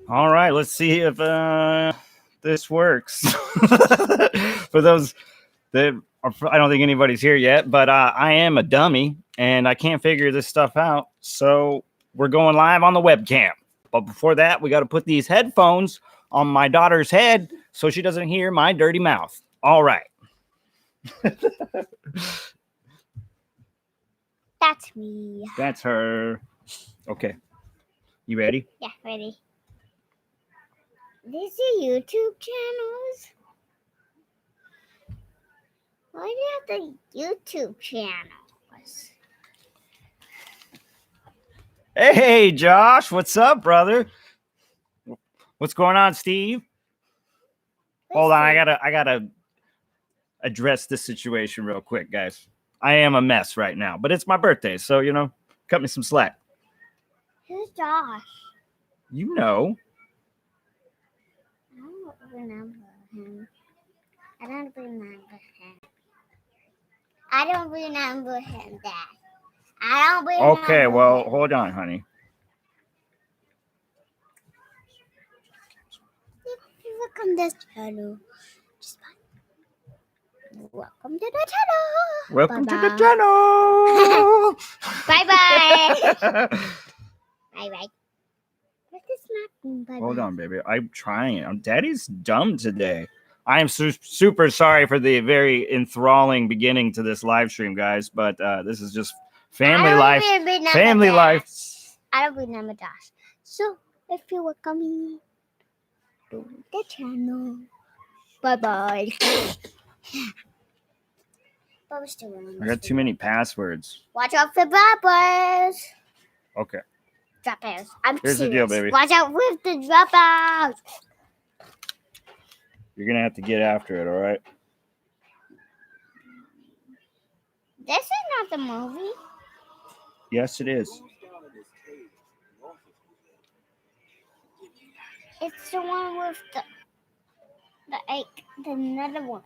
All right, let's see if this works. For those that I don't think anybody's here yet, but I am a dummy and I can't figure this stuff out. So we're going live on the webcam. But before that, we got to put these headphones on my daughter's head so she doesn't hear my dirty mouth. All right. That's me. That's her. Okay. You ready? Yeah, ready. These are YouTube channels. Why do you have the YouTube channels? Hey, Josh. What's up, brother? What's going on, Steve? Hold on. I gotta address this situation real quick, guys. I am a mess right now, but it's my birthday, so cut me some slack. Who's Josh? You know. I don't remember him. I don't remember him. Dad. I don't remember Okay, well, him. hold on, honey. Welcome to the channel. Welcome to the channel. Welcome Bye-bye. to the channel. Bye-bye. Bye-bye. What's this not? Bye-bye. Hold on, baby. I'm trying. Daddy's dumb today. I am super sorry for the very enthralling beginning to this live stream, guys, but this is just family life. Family life. I don't remember Josh. So, if you were coming to the channel, bye-bye. I got too many passwords. Watch out for droppers. Okay. Droppers. Here's the deal, baby. Watch out with the droppers. You're going to have to get after it, all right? This is not the movie. Yes, it is. It's the one with the another one.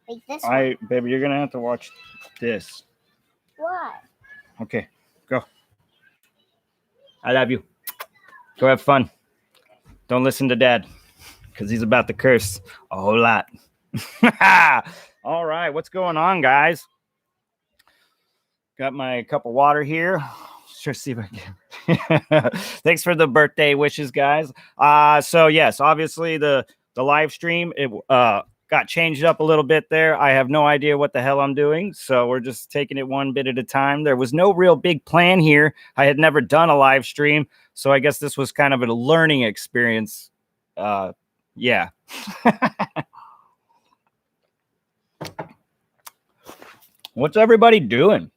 Like this one. Baby, you're going to have to watch this. What? Okay, go. I love you. Go have fun. Don't listen to Dad, because he's about to curse a whole lot. All right, what's going on, guys? Got my cup of water here. Sure, see if I can. Thanks for the birthday wishes, guys. So yes, obviously the live stream it got changed up a little bit there. I have no idea what the hell I'm doing, so we're just taking it one bit at a time. There was no real big plan here. I had never done a live stream, so I guess this was kind of a learning experience. Yeah. What's everybody doing?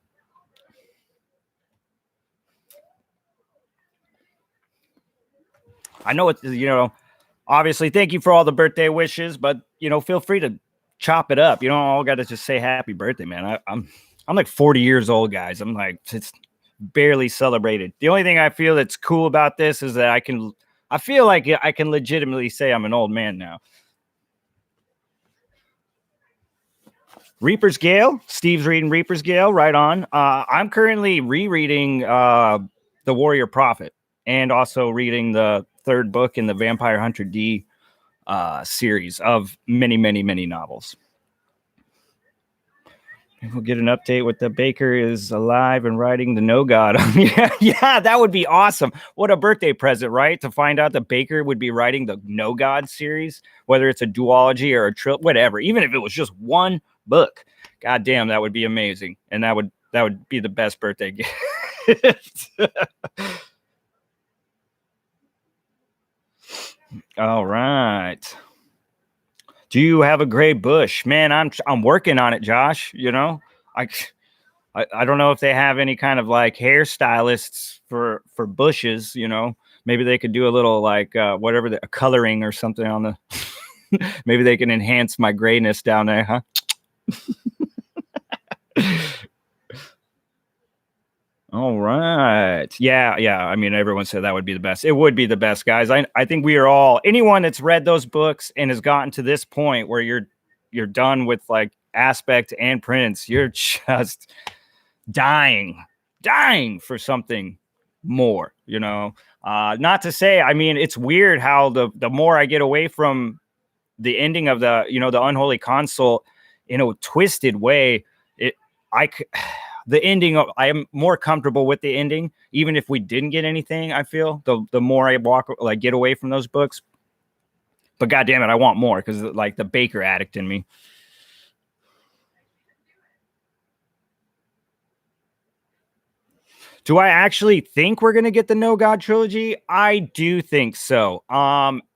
I know it's, obviously, thank you for all the birthday wishes, but, feel free to chop it up. You don't all got to just say happy birthday, man. I'm like 40 years old, guys. I'm like, it's barely celebrated. The only thing I feel that's cool about this is that I feel like I can legitimately say I'm an old man now. Reaper's Gale. Steve's reading Reaper's Gale. Right on. I'm currently rereading The Warrior Prophet and also reading the third book in the Vampire Hunter D series of many, many, many novels. We'll get an update with the Baker is alive and writing the No God. yeah, that would be awesome. What a birthday present, right? To find out the Baker would be writing the No God series, whether it's a duology or a whatever. Even if it was just one book, god damn, that would be amazing, and that would be the best birthday gift. All right. Do you have a gray bush? Man, I'm working on it, Josh. I don't know if they have any kind of like hairstylists for bushes, Maybe they could do a little like whatever a coloring or something on the maybe they can enhance my grayness down there, huh? All right. Yeah. I mean, everyone said that would be the best. It would be the best, guys. I think we are all, anyone that's read those books and has gotten to this point where you're done with like Aspect and Prince, you're just dying for something more, not to say, I mean, it's weird how the more I get away from the ending of the unholy consult in a twisted way, the ending of, I am more comfortable with the ending, even if we didn't get anything. I feel the more I get away from those books, but God damn it, I want more, because like the Baker addict in me. Do I actually think we're going to get the No God trilogy? I do think so.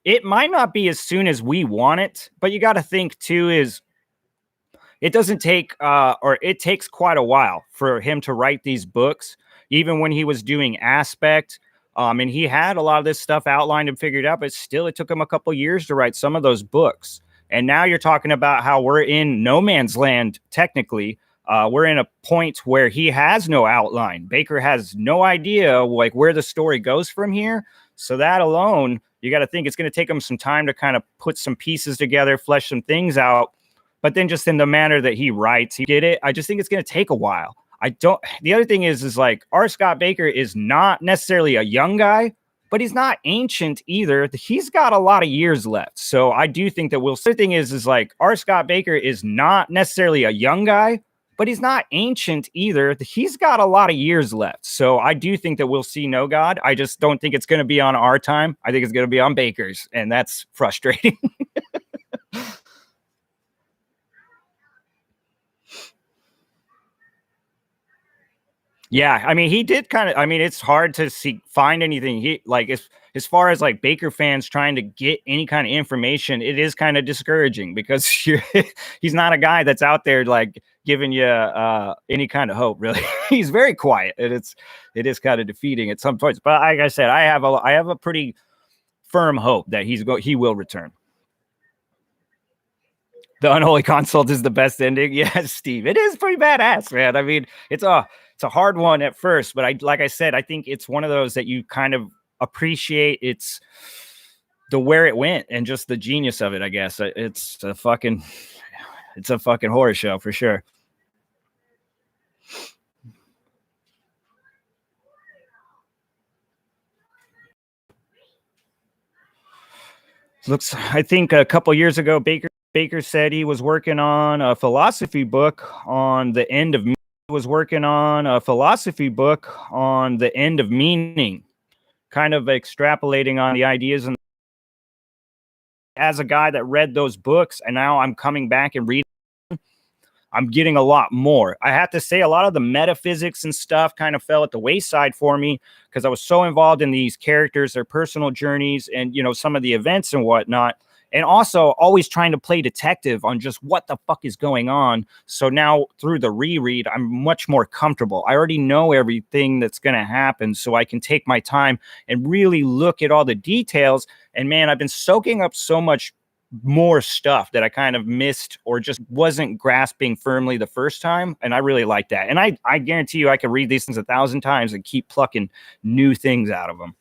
It might not be as soon as we want it, but you got to think too is it doesn't take or it takes quite a while for him to write these books. Even when he was doing Aspect, and he had a lot of this stuff outlined and figured out, but still it took him a couple years to write some of those books. And now you're talking about how we're in no man's land technically. We're in a point where he has no outline. Baker has no idea like where the story goes from here. So that alone, you got to think it's going to take him some time to kind of put some pieces together, flesh some things out. But then just in the manner that he writes, he did it. I just think it's going to take a while. The other thing is like R. Scott Baker is not necessarily a young guy, but he's not ancient either. He's got a lot of years left. So I do think that we'll see. The thing is like R. Scott Baker is not necessarily a young guy, but he's not ancient either. He's got a lot of years left. So I do think that we'll see No God. I just don't think it's going to be on our time. I think it's going to be on Baker's, and that's frustrating. Yeah, I mean, he did kind of. I mean, it's hard to find anything. He like as far as like Baker fans trying to get any kind of information, it is kind of discouraging because he's not a guy that's out there like giving you any kind of hope. Really, he's very quiet, and it is kind of defeating at some points. But like I said, I have a pretty firm hope that he will return. The Unholy Consult is the best ending. Yes, Steve, it is pretty badass, man. I mean, it's a hard one at first, but like I said, I think it's one of those that you kind of appreciate where it went and just the genius of it. I guess it's a fucking horror show for sure. I think a couple years ago, Baker said he was working on a philosophy book on the end of meaning, kind of extrapolating on the ideas. And as a guy that read those books, and now I'm coming back and reading, I'm getting a lot more. I have to say a lot of the metaphysics and stuff kind of fell at the wayside for me because I was so involved in these characters, their personal journeys, and some of the events and whatnot. And also always trying to play detective on just what the fuck is going on. So now through the reread, I'm much more comfortable. I already know everything that's going to happen, so I can take my time and really look at all the details. And man, I've been soaking up so much more stuff that I kind of missed or just wasn't grasping firmly the first time. And I really like that. And I guarantee you I could read these things 1,000 times and keep plucking new things out of them.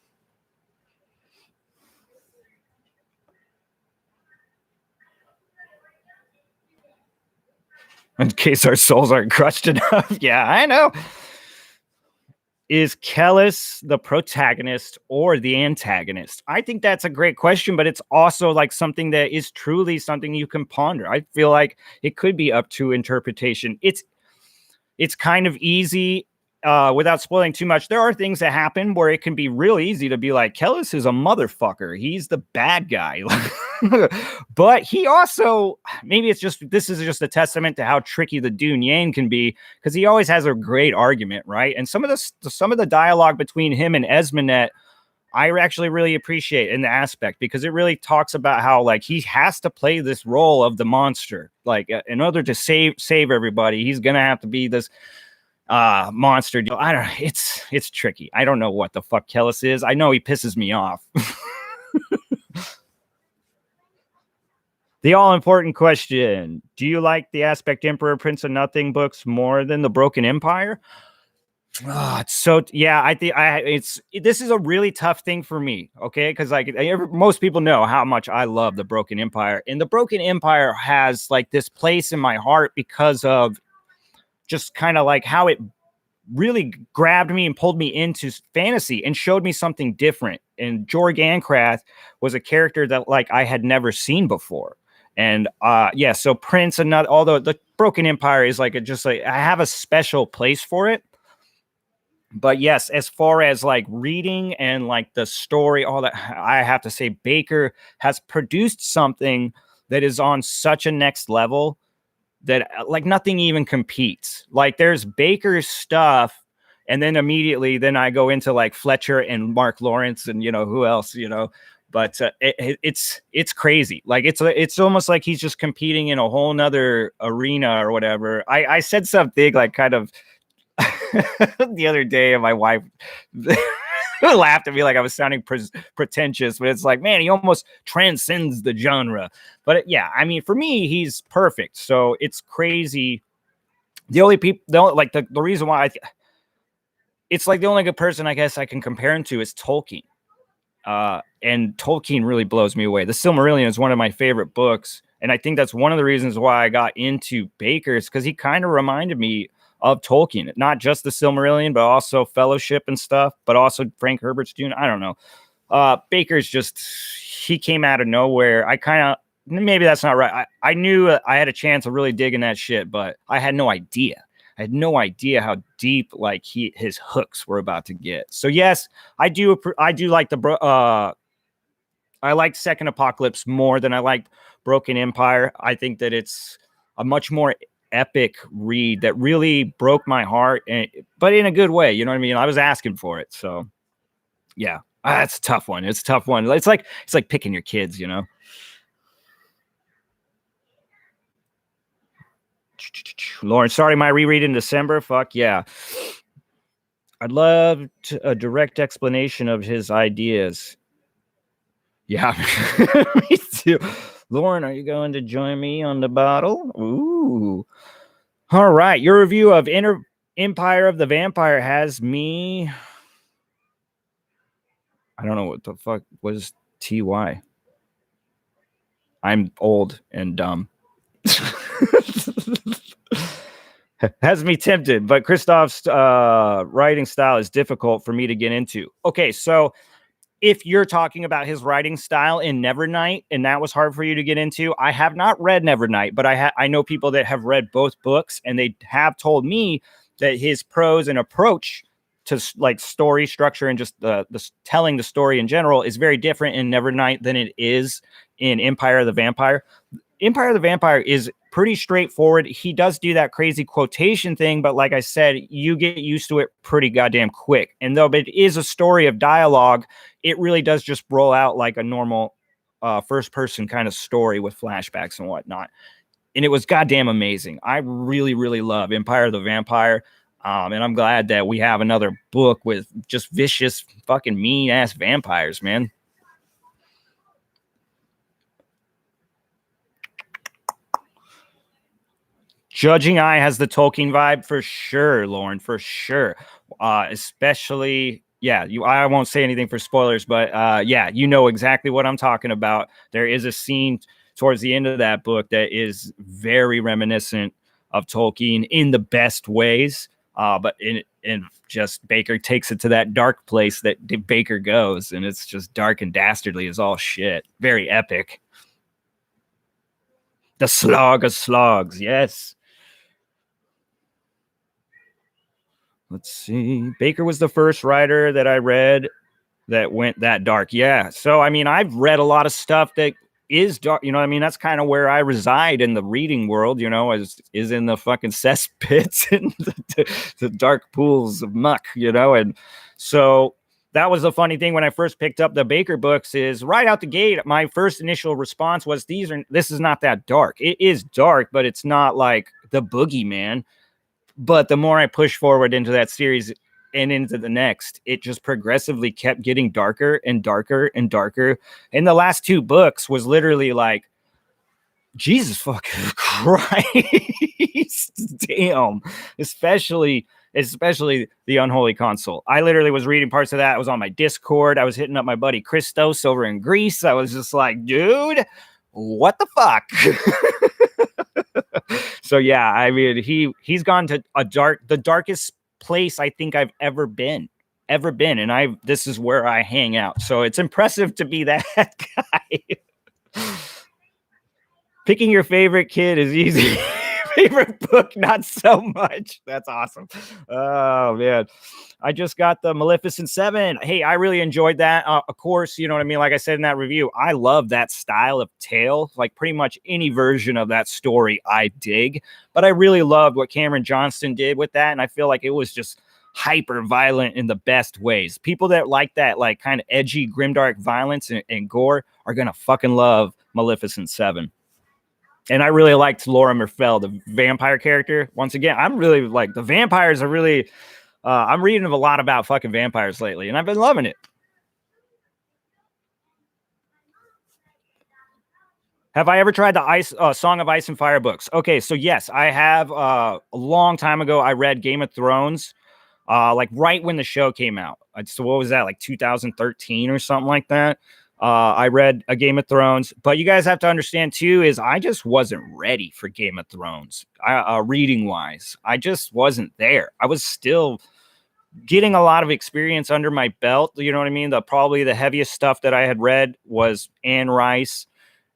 In case our souls aren't crushed enough. Yeah, I know. Is Kellis the protagonist or the antagonist? I think that's a great question, but it's also like something that is truly something you can ponder. I feel like it could be up to interpretation. It's kind of easy without spoiling too much. There are things that happen where it can be real easy to be like, Kellis is a motherfucker. He's the bad guy. But he also, maybe this is just a testament to how tricky the Dune Yang can be, because he always has a great argument, right? And some of the dialogue between him and Esmenet, I actually really appreciate in the Aspect, because it really talks about how like he has to play this role of the monster. Like in order to save everybody, he's gonna have to be this monster. I don't know. It's tricky. I don't know what the fuck Kellis is. I know he pisses me off. The all-important question: do you like the Aspect Emperor, Prince of Nothing books more than the Broken Empire? I think this is a really tough thing for me, okay? Because like most people know how much I love the Broken Empire, and the Broken Empire has like this place in my heart because of just kind of like how it really grabbed me and pulled me into fantasy and showed me something different. And Jorg Ankrath was a character that like I had never seen before. And yeah, so Prince and not although the Broken Empire is like just like I have a special place for it. But yes, as far as like reading and like the story, all that, I have to say Baker has produced something that is on such a next level that like nothing even competes. Like there's Baker's stuff, and then immediately then I go into like Fletcher and Mark Lawrence and who else, but it's crazy. Like it's almost like he's just competing in a whole nother arena or whatever. I said something like kind of the other day, and my wife laughed at me like I was sounding pretentious, but it's like, man, he almost transcends the genre. But yeah, I mean, for me, he's perfect. So it's crazy. The only people, like the reason why it's like the only good person I guess I can compare him to is Tolkien. And Tolkien really blows me away. The Silmarillion is one of my favorite books. And I think that's one of the reasons why I got into Baker's, because he kind of reminded me of Tolkien, not just the Silmarillion, but also Fellowship and stuff, but also Frank Herbert's Dune. I don't know. Baker's just, he came out of nowhere. I kind of, maybe that's not right. I knew I had a chance of really digging that shit, but I had no idea. I had no idea how deep like his hooks were about to get. So yes, I do like I like Second Apocalypse more than I like Broken Empire. I think that it's a much more epic read that really broke my heart, but in a good way. You know what I mean? I was asking for it. So yeah, it's a tough one. It's a tough one. It's like picking your kids, Lauren, starting my reread in December. Fuck yeah. I'd love a direct explanation of his ideas. Yeah, me too. Lauren, are you going to join me on the bottle? Ooh. All right. Your review of Empire of the Vampire has me. I don't know what the fuck was TY. I'm old and dumb. Has me tempted, but Christoph's writing style is difficult for me to get into. Okay, so if you're talking about his writing style in Nevernight, and that was hard for you to get into, I have not read Nevernight, but I know people that have read both books, and they have told me that his prose and approach to like story structure and just the telling the story in general is very different in Nevernight than it is in Empire of the Vampire. Empire of the Vampire is pretty straightforward. He does do that crazy quotation thing, but like I said, you get used to it pretty goddamn quick. And though it is a story of dialogue, it really does just roll out like a normal first person kind of story with flashbacks and whatnot. And it was goddamn amazing. I really, really love Empire of the Vampire. And I'm glad that we have another book with just vicious, fucking mean ass vampires, man. Judging Eye has the Tolkien vibe for sure, Lauren, for sure. Especially, yeah, I won't say anything for spoilers, but yeah, you know exactly what I'm talking about. There is a scene towards the end of that book that is very reminiscent of Tolkien in the best ways. But in just Baker takes it to that dark place that Baker goes, and it's just dark and dastardly as all shit. Very epic. The Slog of Slogs, yes. Let's see. Baker was the first writer that I read that went that dark. Yeah. So, I mean, I've read a lot of stuff that is dark. You know what I mean? That's kind of where I reside in the reading world, is in the fucking cesspits and the dark pools of muck, And so that was the funny thing when I first picked up the Baker books is right out the gate. My first initial response was this is not that dark. It is dark, but it's not like the boogeyman. But the more I push forward into that series and into the next, it just progressively kept getting darker and darker and darker. And the last two books was literally like, Jesus fucking Christ, damn. Especially the Unholy Console. I literally was reading parts of that. I was on my Discord. I was hitting up my buddy Christos over in Greece. I was just like, dude, what the fuck? So yeah, I mean, he's gone to the darkest place I think I've ever been. And this is where I hang out. So it's impressive to be that guy. Picking your favorite kid is easy. Favorite book, not so much. That's awesome. Oh man, I just got the Maleficent 7. Hey, I really enjoyed that. Of course, you know what I mean. Like I said in that review, I love that style of tale. Like pretty much any version of that story, I dig. But I really loved what Cameron Johnston did with that, and I feel like it was just hyper violent in the best ways. People that like that, like kind of edgy, grimdark violence and gore, are gonna fucking love Maleficent 7. And I really liked Laura Merfell, the vampire character. Once again, I'm really like the vampires are really. I'm reading a lot about fucking vampires lately, and I've been loving it. Have I ever tried the Song of Ice and Fire books? Okay, so yes, I have. A long time ago, I read Game of Thrones, like right when the show came out. So what was that, like 2013 or something like that? I read a Game of Thrones, but you guys have to understand too, is I just wasn't ready for Game of Thrones. Reading wise, I just wasn't there. I was still getting a lot of experience under my belt. You know what I mean? Probably the heaviest stuff that I had read was Anne Rice.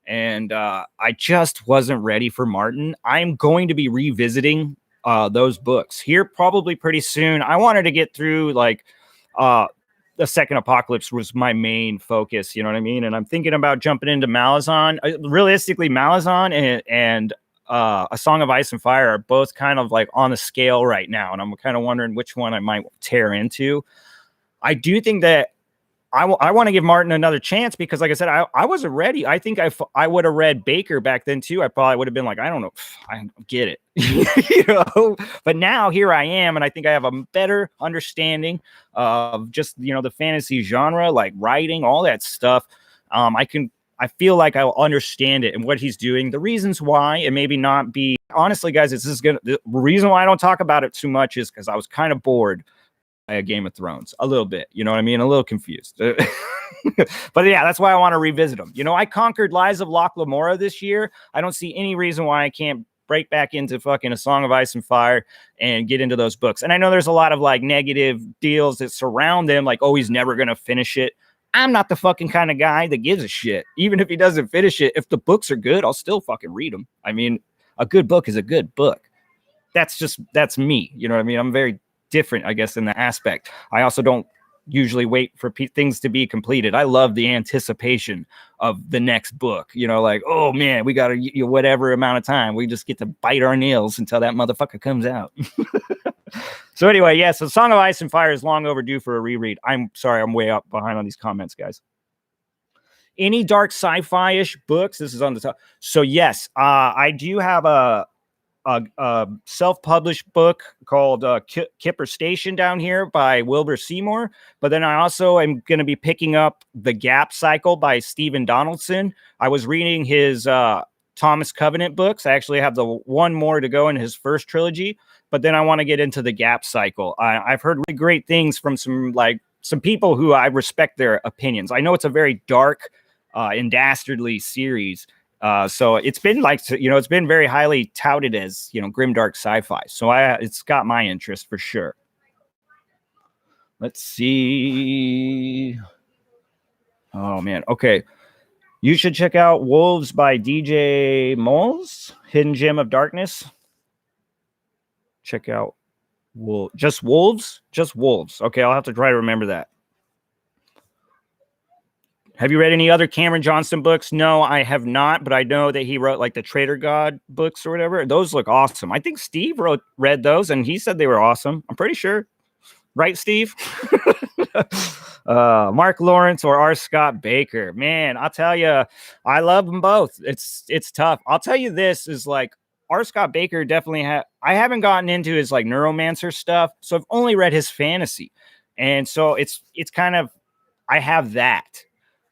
And I just wasn't ready for Martin. I'm going to be revisiting those books here probably pretty soon. I wanted to get through like the Second Apocalypse was my main focus, you know what I mean? And I'm thinking about jumping into Malazan. Realistically, Malazan and A Song of Ice and Fire are both kind of like on the scale right now. And I'm kind of wondering which one I might tear into. I do think that I want to give Martin another chance because, like I said, I wasn't ready. I think I would have read Baker back then too. I probably would have been like, I don't know, I don't get it, you know. But now here I am, and I think I have a better understanding of just the fantasy genre, like writing, all that stuff. I feel like I'll understand it and what he's doing, the reasons why, and maybe not be. Honestly, guys, the reason why I don't talk about it too much is because I was kind of bored. A Game of Thrones a little bit, you know what I mean? A little confused. But yeah, that's why I want to revisit them. I conquered Lies of Locke Lamora this year. I don't see any reason why I can't break back into fucking A Song of Ice and Fire and get into those books. And I know there's a lot of like negative deals that surround them, like, oh, he's never gonna finish it. I'm not the fucking kind of guy that gives a shit. Even if he doesn't finish it, if the books are good, I'll still fucking read them. I mean, a good book is a good book. That's me. You know what I mean? I'm very different, I guess, in the aspect. I also don't usually wait for things to be completed. I love the anticipation of the next book. Like, oh man, we got whatever amount of time. We just get to bite our nails until that motherfucker comes out. So anyway, yeah, so Song of Ice and Fire is long overdue for a reread. I'm sorry, I'm way up behind on these comments, guys. Any dark sci-fi-ish books? This is on the top. So yes, I do have a self-published book called Kipper Station down here by Wilbur Seymour. But then I also am going to be picking up The Gap Cycle by Stephen Donaldson. I was reading his Thomas Covenant books. I actually have the one more to go in his first trilogy. But then I want to get into The Gap Cycle. I've heard really great things from some people who I respect their opinions. I know it's a very dark and dastardly series. So it's been it's been very highly touted as, grimdark sci-fi. So it's got my interest for sure. Let's see. Oh man. Okay. You should check out Wolves by DJ Moles, Hidden Gem of Darkness. Check out just Wolves. Okay. I'll have to try to remember that. Have you read any other Cameron Johnston books? No, I have not, but I know that he wrote like the Trader God books or whatever. Those look awesome. I think Steve read those and he said they were awesome. I'm pretty sure. Right, Steve? Mark Lawrence or R. Scott Baker. Man, I'll tell you, I love them both. It's tough. I'll tell you this is like R. Scott Baker definitely I haven't gotten into his like neuromancer stuff, so I've only read his fantasy. And so it's kind of, I have that.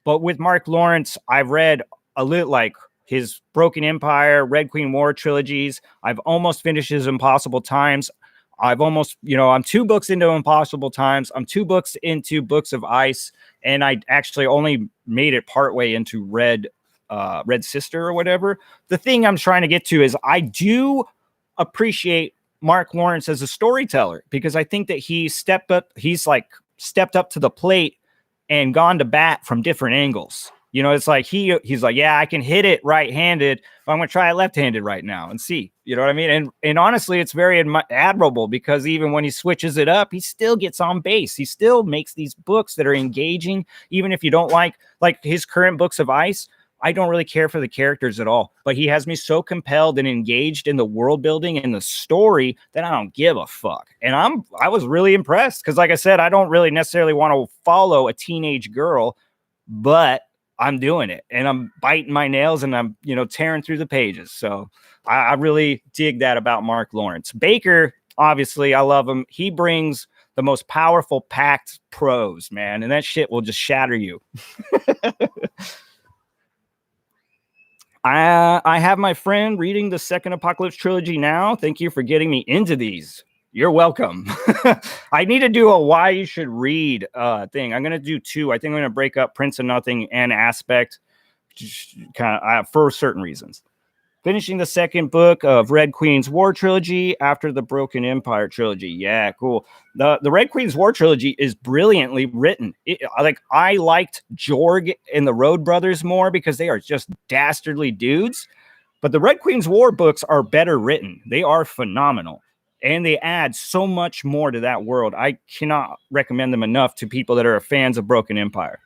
But with Mark Lawrence, I've read a little like his Broken Empire, Red Queen War trilogies. I've almost finished his Impossible Times. I've almost, I'm 2 books into Impossible Times. I'm 2 books into Books of Ice. And I actually only made it partway into Red Sister or whatever. The thing I'm trying to get to is I do appreciate Mark Lawrence as a storyteller, because I think that he's stepped up to the plate and gone to bat from different angles. You know, it's like he's like, yeah, I can hit it right-handed, but I'm going to try it left-handed right now and see. You know what I mean? And honestly, it's very admirable, because even when he switches it up, he still gets on base. He still makes these books that are engaging, even if you don't like his current books of Ice. I don't really care for the characters at all, but he has me so compelled and engaged in the world building and the story that I don't give a fuck. And I was really impressed, because like I said, I don't really necessarily want to follow a teenage girl, but I'm doing it, and I'm biting my nails, and I'm, tearing through the pages. So I really dig that about Mark Lawrence. Baker, obviously, I love him. He brings the most powerful packed prose, man, and that shit will just shatter you. I have my friend reading the second Apocalypse trilogy now. Thank you for getting me into these. You're welcome. I need to do a why you should read thing. I'm going to do 2. I think I'm going to break up Prince of Nothing and Aspect, kind of for certain reasons. Finishing the second book of Red Queen's War trilogy after the Broken Empire trilogy. Yeah, cool. The Red Queen's War trilogy is brilliantly written. I liked Jorg and the Road Brothers more, because they are just dastardly dudes. But the Red Queen's War books are better written. They are phenomenal. And they add so much more to that world. I cannot recommend them enough to people that are fans of Broken Empire.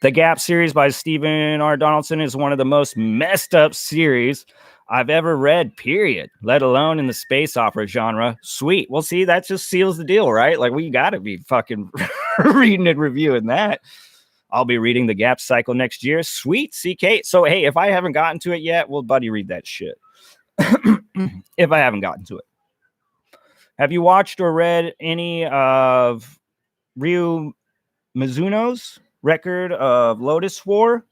The Gap series by Stephen R. Donaldson is one of the most messed up series I've ever read, period, let alone in the space opera genre. Sweet. Well, see, that just seals the deal, right? Like, we got to be fucking reading and reviewing that. I'll be reading the Gap cycle next year. Sweet, CK. So, hey, if I haven't gotten to it yet, well, buddy, read that shit. If I haven't gotten to it. Have you watched or read any of Ryu Mizuno's record of Lotus War?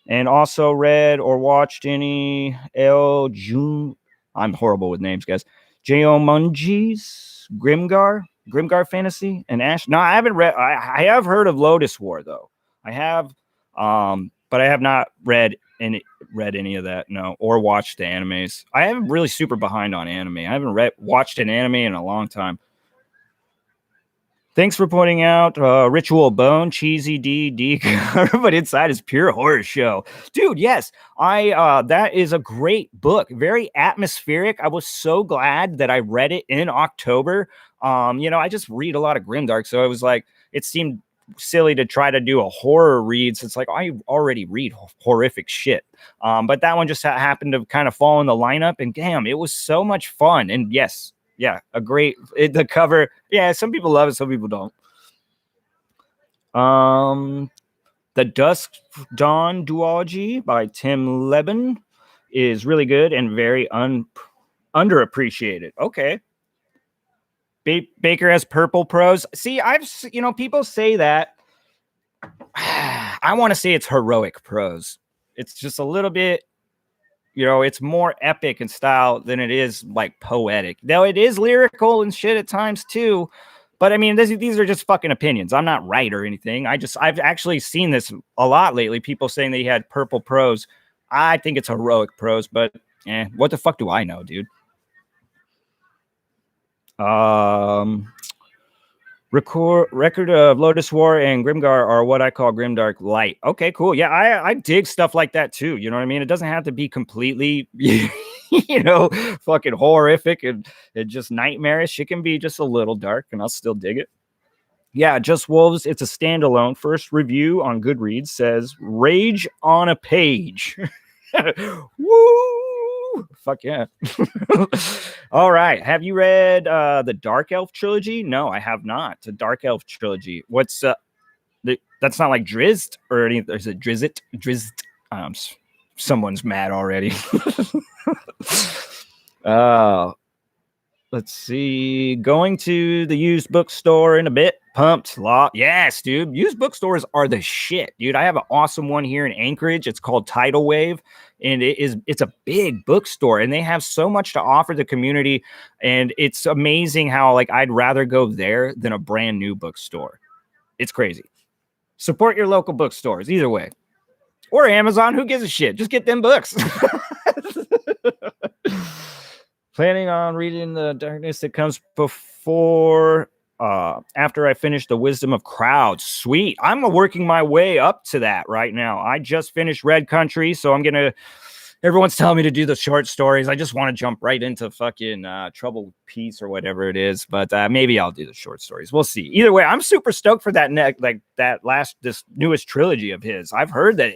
And also read or watched any Jun? I'm horrible with names, guys. J.O. Munji's Grimgar Fantasy and Ash. No, I haven't read. I have heard of Lotus War, though. I have, but I have not read any of that, no, or watched the animes. I am really super behind on anime. I haven't watched an anime in a long time. Thanks for pointing out Ritual Bone, cheesy D, but inside is pure horror show. Dude, yes, that is a great book. Very atmospheric. I was so glad that I read it in October. I just read a lot of grimdark, so I was like, it seemed silly to try to do a horror read, so it's like I already read horrific shit, but that one just happened to kind of fall in the lineup, and damn, it was so much fun. And yes, yeah, the cover, yeah, some people love it, some people don't. The Dusk Dawn duology by Tim Leben is really good and very underappreciated. Okay. Baker has purple prose. See, people say that. I want to say it's heroic prose. It's just a little bit, it's more epic in style than it is like poetic. Though it is lyrical and shit at times too. But I mean, these are just fucking opinions. I'm not right or anything. I've actually seen this a lot lately. People saying they had purple prose. I think it's heroic prose, but what the fuck do I know, dude? Record of Lotus War and Grimgar are what I call grimdark light. Okay, cool. Yeah, I dig stuff like that too. You know what I mean? It doesn't have to be completely, fucking horrific and just nightmarish. It can be just a little dark, and I'll still dig it. Yeah, Just Wolves. It's a standalone. First review on Goodreads says rage on a page. Woo! Fuck yeah. All right. Have you read the Dark Elf trilogy? No, I have not. The Dark Elf trilogy. What's that's not like Drizzt or anything. Is it Drizzt? Someone's mad already. Let's see. Going to the used bookstore in a bit. Pumped. Yes, dude. Used bookstores are the shit, dude. I have an awesome one here in Anchorage. It's called Tidal Wave, and it's a big bookstore, and they have so much to offer the community, and it's amazing how I'd rather go there than a brand new bookstore. It's crazy. Support your local bookstores either way. Or Amazon. Who gives a shit? Just get them books. Planning on reading the darkness that comes before after I finish the wisdom of crowds. Sweet. I'm working my way up to that right now. I just finished Red Country, so I'm gonna everyone's telling me to do the short stories. I just want to jump right into fucking Trouble with Peace or whatever it is, but maybe I'll do the short stories. We'll see. Either way, I'm super stoked for that this newest trilogy of his. I've heard that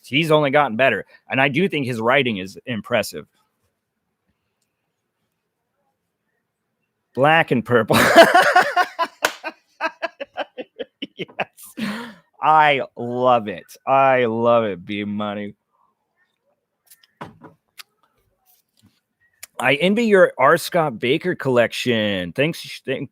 he's only gotten better, and I do think his writing is impressive. Black and purple. Yes. I love it. I love it, B Money. I envy your R. Scott Baker collection. Thanks to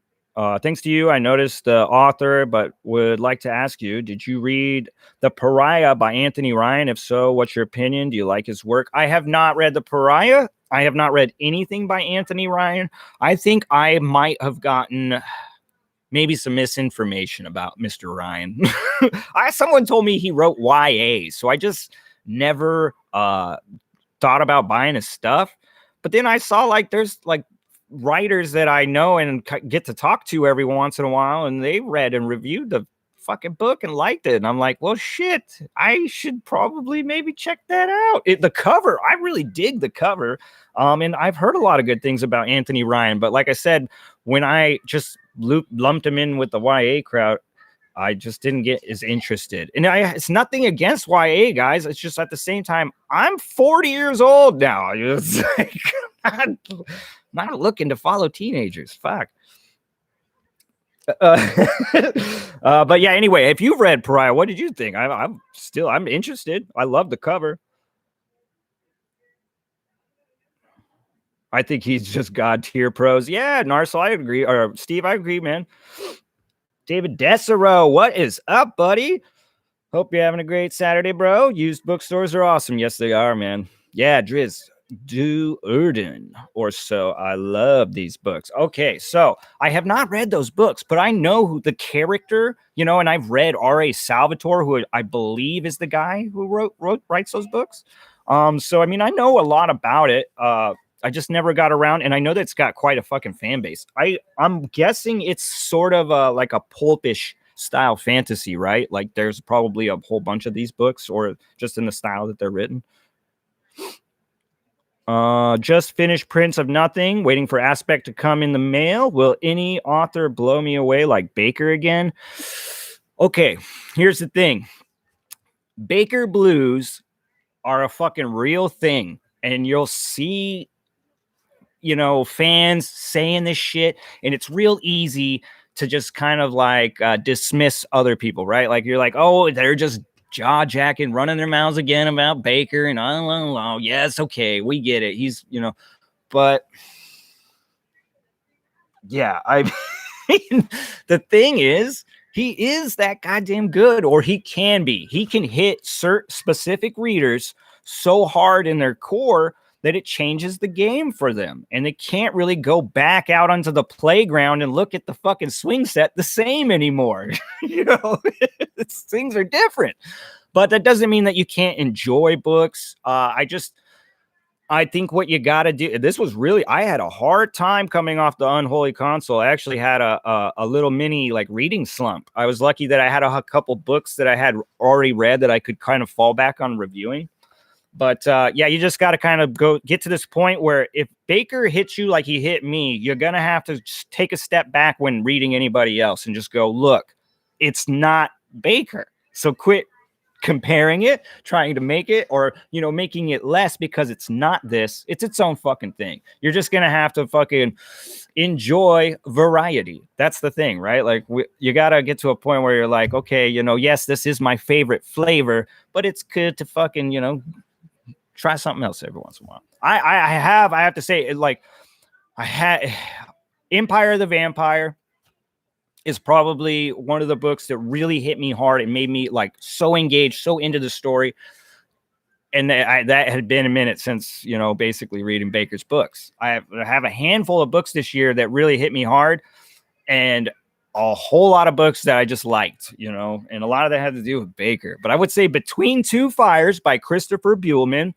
you, I noticed the author, but would like to ask you, did you read The Pariah by Anthony Ryan? If so, what's your opinion? Do you like his work? I have not read The Pariah. I have not read anything by Anthony Ryan. I think I might have gotten maybe some misinformation about Mr. Ryan. Someone told me he wrote YA, so I just never thought about buying his stuff. But then I saw there's writers that I know and get to talk to every once in a while, and they read and reviewed the fucking book and liked it. And I'm like, well, shit, I should probably maybe check that out. The cover, I really dig the cover. And I've heard a lot of good things about Anthony Ryan, but like I said, when I just lumped him in with the YA crowd, I just didn't get as interested. And it's nothing against YA, guys. It's just at the same time, I'm 40 years old now. It's like, I'm not looking to follow teenagers. Fuck. But yeah, anyway, if you've read Pariah, what did you think? I'm interested. I love the cover. I think he's just god tier prose. Yeah, Narsal, I agree. Or Steve, I agree, man. David Desero, what is up, buddy? Hope you're having a great Saturday, bro. Used bookstores are awesome. Yes, they are, man. Yeah, Driz. Du Erden or so. I love these books. Okay, so I have not read those books, but I know who the character, and I've read R.A. Salvatore, who I believe is the guy who writes those books. So I mean, I know a lot about it. I just never got around, and I know that it's got quite a fucking fan base. I'm guessing it's sort of like a pulpish style fantasy, right? Like there's probably a whole bunch of these books, or just in the style that they're written. Just finished Prince of Nothing, waiting for Aspect to come in the mail. Will any author blow me away like Baker again? Okay, here's the thing. Baker blues are a fucking real thing, and you'll see fans saying this shit, and it's real easy to just kind of dismiss other people, right? Like you're like, oh, they're just jaw-jacking, running their mouths again about Baker, and oh, yes, okay, we get it. He's, but yeah, I mean, the thing is, he is that goddamn good, or he can be. He can hit certain specific readers so hard in their core that it changes the game for them, and they can't really go back out onto the playground and look at the fucking swing set the same anymore. Things are different, but that doesn't mean that you can't enjoy books. I think what you got to do, I had a hard time coming off the Unholy Console. I actually had a little mini reading slump. I was lucky that I had a couple books that I had already read that I could kind of fall back on reviewing. But yeah, you just got to kind of get to this point where if Baker hits you like he hit me, you're going to have to take a step back when reading anybody else and just go, look, it's not Baker. So quit comparing it, trying to make it, or, making it less because it's not this. It's its own fucking thing. You're just going to have to fucking enjoy variety. That's the thing, right? You got to get to a point where you're like, okay, yes, this is my favorite flavor, but it's good to fucking, try something else every once in a while. I have to say, I had Empire of the Vampire is probably one of the books that really hit me hard. It made me so engaged, so into the story. And that had been a minute since, basically reading Baker's books. I have a handful of books this year that really hit me hard, and a whole lot of books that I just liked, and a lot of that had to do with Baker. But I would say Between Two Fires by Christopher Buehlman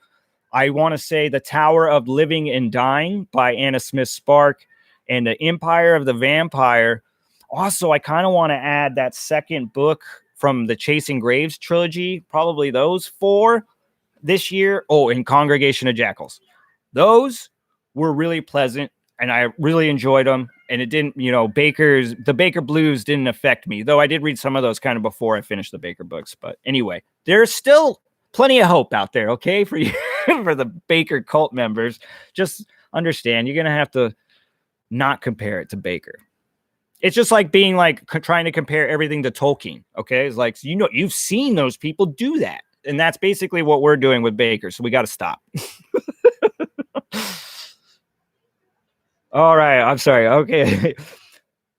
I want to say The Tower of Living and Dying by Anna Smith Spark and The Empire of the Vampire. Also, I kind of want to add that second book from the Chasing Graves trilogy, probably those 4 this year. Oh, and Congregation of Jackals. Those were really pleasant and I really enjoyed them. And it didn't, the Baker Blues didn't affect me, though I did read some of those kind of before I finished the Baker books. But anyway, there's still plenty of hope out there, okay, for you, for the Baker cult members. Just understand, you're going to have to not compare it to Baker. It's just like being like trying to compare everything to Tolkien, okay? It's like, you've seen those people do that. And that's basically what we're doing with Baker. So we got to stop. All right. I'm sorry. Okay.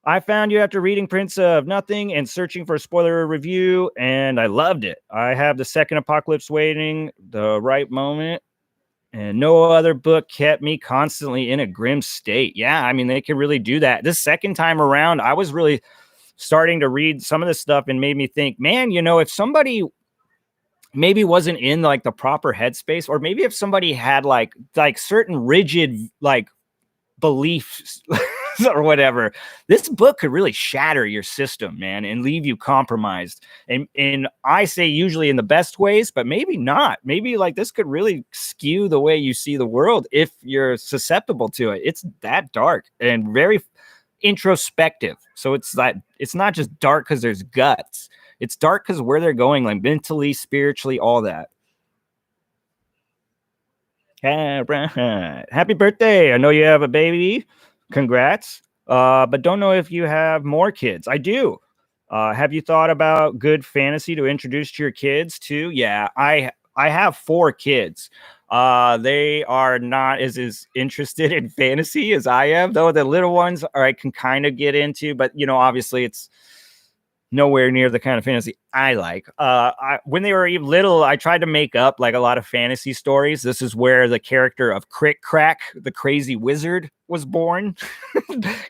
I found you after reading Prince of Nothing and searching for a spoiler review, and I loved it. I have the second apocalypse waiting the right moment, and no other book kept me constantly in a grim state. Yeah, I mean, they can really do that. This second time around, I was really starting to read some of this stuff and made me think, man, if somebody maybe wasn't in like the proper headspace, or maybe if somebody had like certain rigid like beliefs or whatever, this book could really shatter your system, man, and leave you compromised. And I say usually in the best ways, but maybe not. Maybe like this could really skew the way you see the world if you're susceptible to it. It's that dark and very introspective. So it's not just dark because there's guts. It's dark because where they're going, like mentally, spiritually, all that. Happy birthday. I know you have a baby. Congrats. But don't know if you have more kids. I do. Have you thought about good fantasy to introduce to your kids too? Yeah, I have 4 kids. They are not as interested in fantasy as I am, though the little ones I can kind of get into, but obviously it's nowhere near the kind of fantasy I like. When they were even little, I tried to make up like a lot of fantasy stories. This is where the character of Crick Crack, the crazy wizard, was born.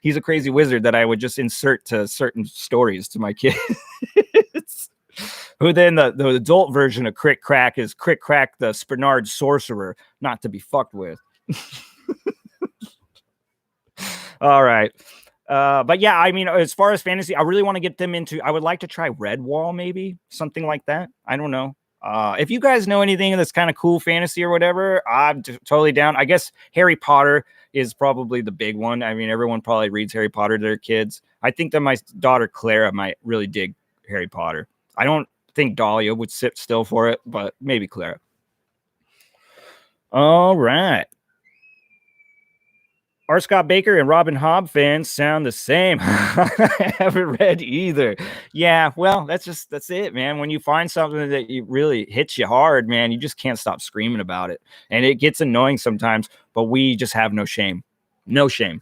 He's a crazy wizard that I would just insert to certain stories to my kids. Who then the adult version of Crick Crack is Crick Crack, the Spernard sorcerer, not to be fucked with. All right. But yeah, I mean, as far as fantasy, I really want to get them into, I would like to try Redwall, maybe something like that. I don't know. If you guys know anything that's kind of cool fantasy or whatever, I'm totally down. I guess Harry Potter is probably the big one. I mean, everyone probably reads Harry Potter to their kids. I think that my daughter Clara might really dig Harry Potter. I don't think Dahlia would sit still for it, but maybe Clara. All right. R. Scott Baker and Robin Hobb fans sound the same. I haven't read either. Yeah, well, that's it, man. When you find something that you really hits you hard, man, you just can't stop screaming about it. And it gets annoying sometimes, but we just have no shame. No shame.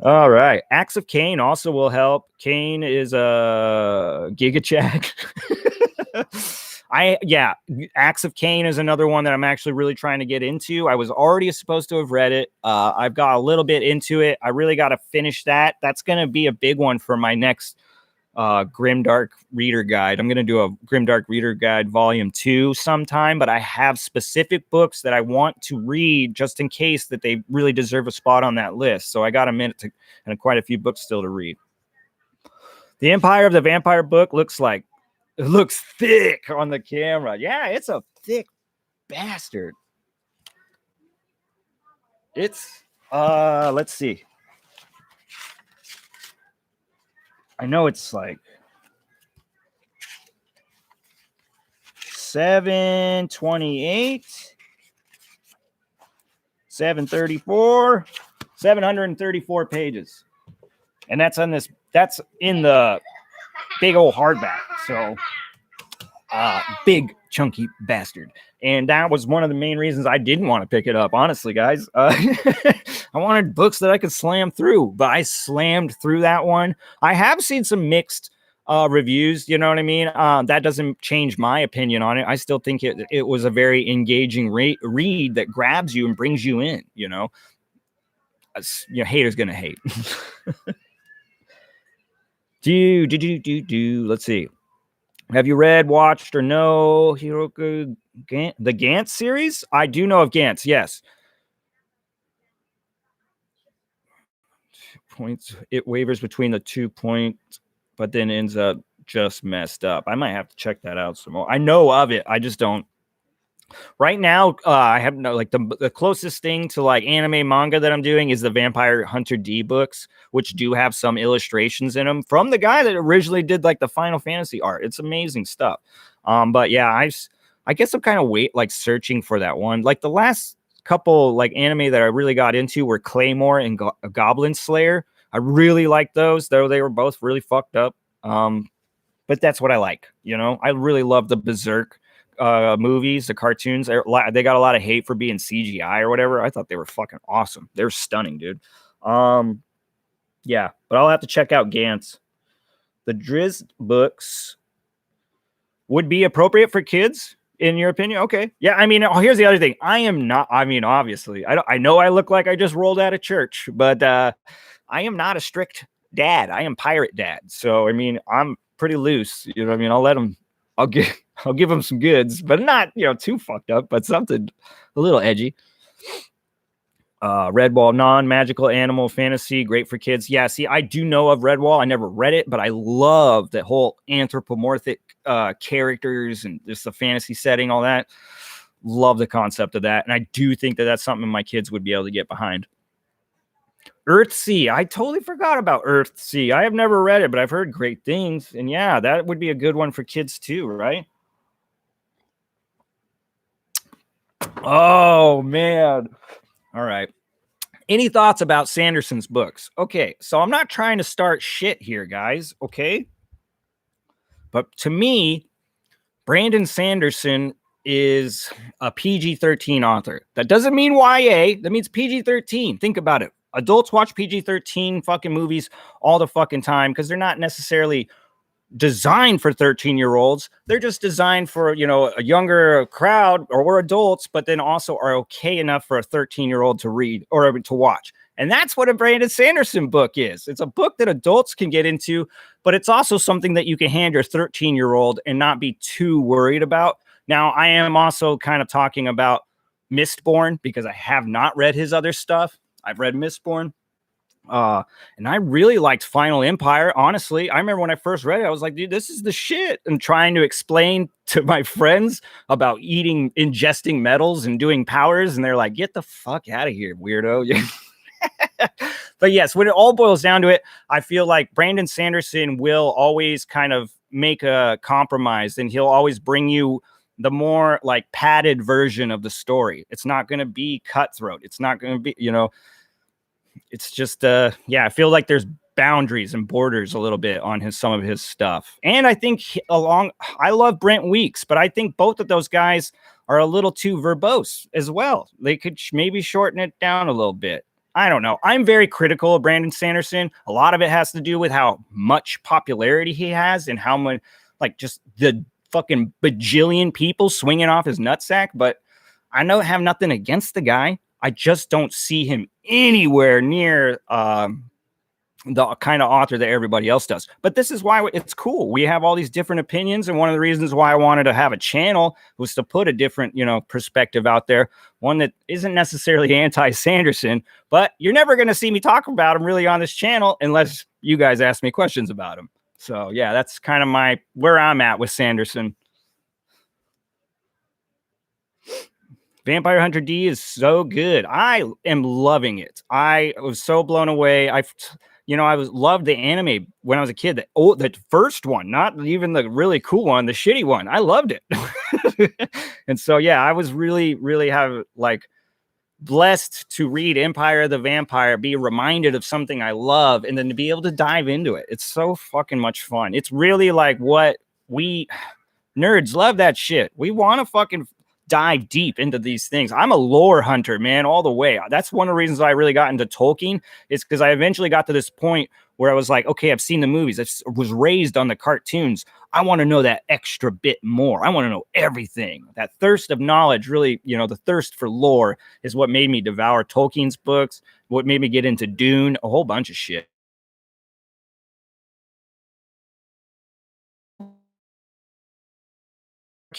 All right. Acts of Cain also will help. Cain is a gigachag. Acts of Cain is another one that I'm actually really trying to get into. I was already supposed to have read it. I've got a little bit into it. I really got to finish that. That's going to be a big one for my next Grimdark Reader Guide. I'm going to do a Grimdark Reader Guide Volume 2 sometime, but I have specific books that I want to read just in case that they really deserve a spot on that list. So I got a minute and quite a few books still to read. The Empire of the Vampire book looks thick on the camera. Yeah, it's a thick bastard. It's let's see. I know it's like 728, 734, 734 pages. And that's in the big old hardback. So big chunky bastard. And that was one of the main reasons I didn't want to pick it up, honestly, guys. I wanted books that I could slam through, but I slammed through that one. I have seen some mixed reviews, you know what I mean? That doesn't change my opinion on it. I still think it was a very engaging read that grabs you and brings you in, haters gonna hate. Let's see. Have you read, watched, or know Hiroku the Gantz series? I do know of Gantz, yes. Points, it wavers between the 2 points, but then ends up just messed up. I might have to check that out some more. I know of it, I just don't. Right now, I have no, like, the closest thing to like anime manga that I'm doing is the Vampire Hunter D books, which do have some illustrations in them from the guy that originally did like the Final Fantasy art. It's amazing stuff. But yeah, I guess I'm kind of searching for that one. Like the last couple like anime that I really got into were Claymore and Goblin Slayer. I really like those, though they were both really fucked up. But that's what I like. I really love the Berserk movies, the cartoons. They got a lot of hate for being CGI or whatever. I thought they were fucking awesome. They're stunning, dude. Yeah, but I'll have to check out Gantz. The Drizzt books would be appropriate for kids, in your opinion? Okay. Yeah, I mean, here's the other thing. I am not, I mean, obviously, I know I look like I just rolled out of church, but I am not a strict dad. I am pirate dad. So, I mean, I'm pretty loose. You know what I mean? I'll give him some goods, but not, too fucked up, but something a little edgy. Redwall, non-magical animal fantasy, great for kids. Yeah, see, I do know of Redwall. I never read it, but I love that whole anthropomorphic characters and just the fantasy setting, all that. Love the concept of that. And I do think that that's something my kids would be able to get behind. Earthsea. I totally forgot about Earthsea. I have never read it, but I've heard great things. And yeah, that would be a good one for kids too, right? Oh, man. All right. Any thoughts about Sanderson's books? Okay, so I'm not trying to start shit here, guys, okay? But to me, Brandon Sanderson is a PG-13 author. That doesn't mean YA. That means PG-13. Think about it. Adults watch PG-13 fucking movies all the fucking time because they're not necessarily designed for 13-year-olds. They're just designed for, a younger crowd, or we're adults, but then also are okay enough for a 13-year-old to read or to watch. And that's what a Brandon Sanderson book is. It's a book that adults can get into, but it's also something that you can hand your 13-year-old and not be too worried about. Now, I am also kind of talking about Mistborn because I have not read his other stuff. I've read Mistborn. And I really liked Final Empire. Honestly, I remember when I first read it, I was like, dude, this is the shit. And trying to explain to my friends about ingesting metals and doing powers. And they're like, get the fuck out of here, weirdo. But yes, when it all boils down to it, I feel like Brandon Sanderson will always kind of make a compromise, and he'll always bring you the more like padded version of the story. It's not going to be cutthroat. It's not going to be, it's just I feel like there's boundaries and borders a little bit on some of his stuff. And I think I love Brent Weeks, but I think both of those guys are a little too verbose as well. They could maybe shorten it down a little bit. I don't know. I'm very critical of Brandon Sanderson. A lot of it has to do with how much popularity he has and how much, like, just the fucking bajillion people swinging off his nutsack. But I have nothing against the guy. I just don't see him anywhere near the kind of author that everybody else does. But this is why it's cool. We have all these different opinions. And one of the reasons why I wanted to have a channel was to put a different, perspective out there. One that isn't necessarily anti-Sanderson, but you're never going to see me talk about him really on this channel unless you guys ask me questions about him. So yeah, that's kind of where I'm at with Sanderson. Vampire Hunter D is so good. I am loving it. I was so blown away. I loved the anime when I was a kid. The first one, not even the really cool one, the shitty one. I loved it. And so, yeah, I was really, really blessed to read Empire of the Vampire, be reminded of something I love, and then to be able to dive into it. It's so fucking much fun. It's really like what we nerds love, that shit. We want to fucking dive deep into these things. I'm a lore hunter, man, all the way. That's one of the reasons I really got into Tolkien, is because I eventually got to this point where I was like, okay, I've seen the movies. I was raised on the cartoons. I want to know that extra bit more. I want to know everything. That thirst of knowledge, really, the thirst for lore is what made me devour Tolkien's books, what made me get into Dune, a whole bunch of shit.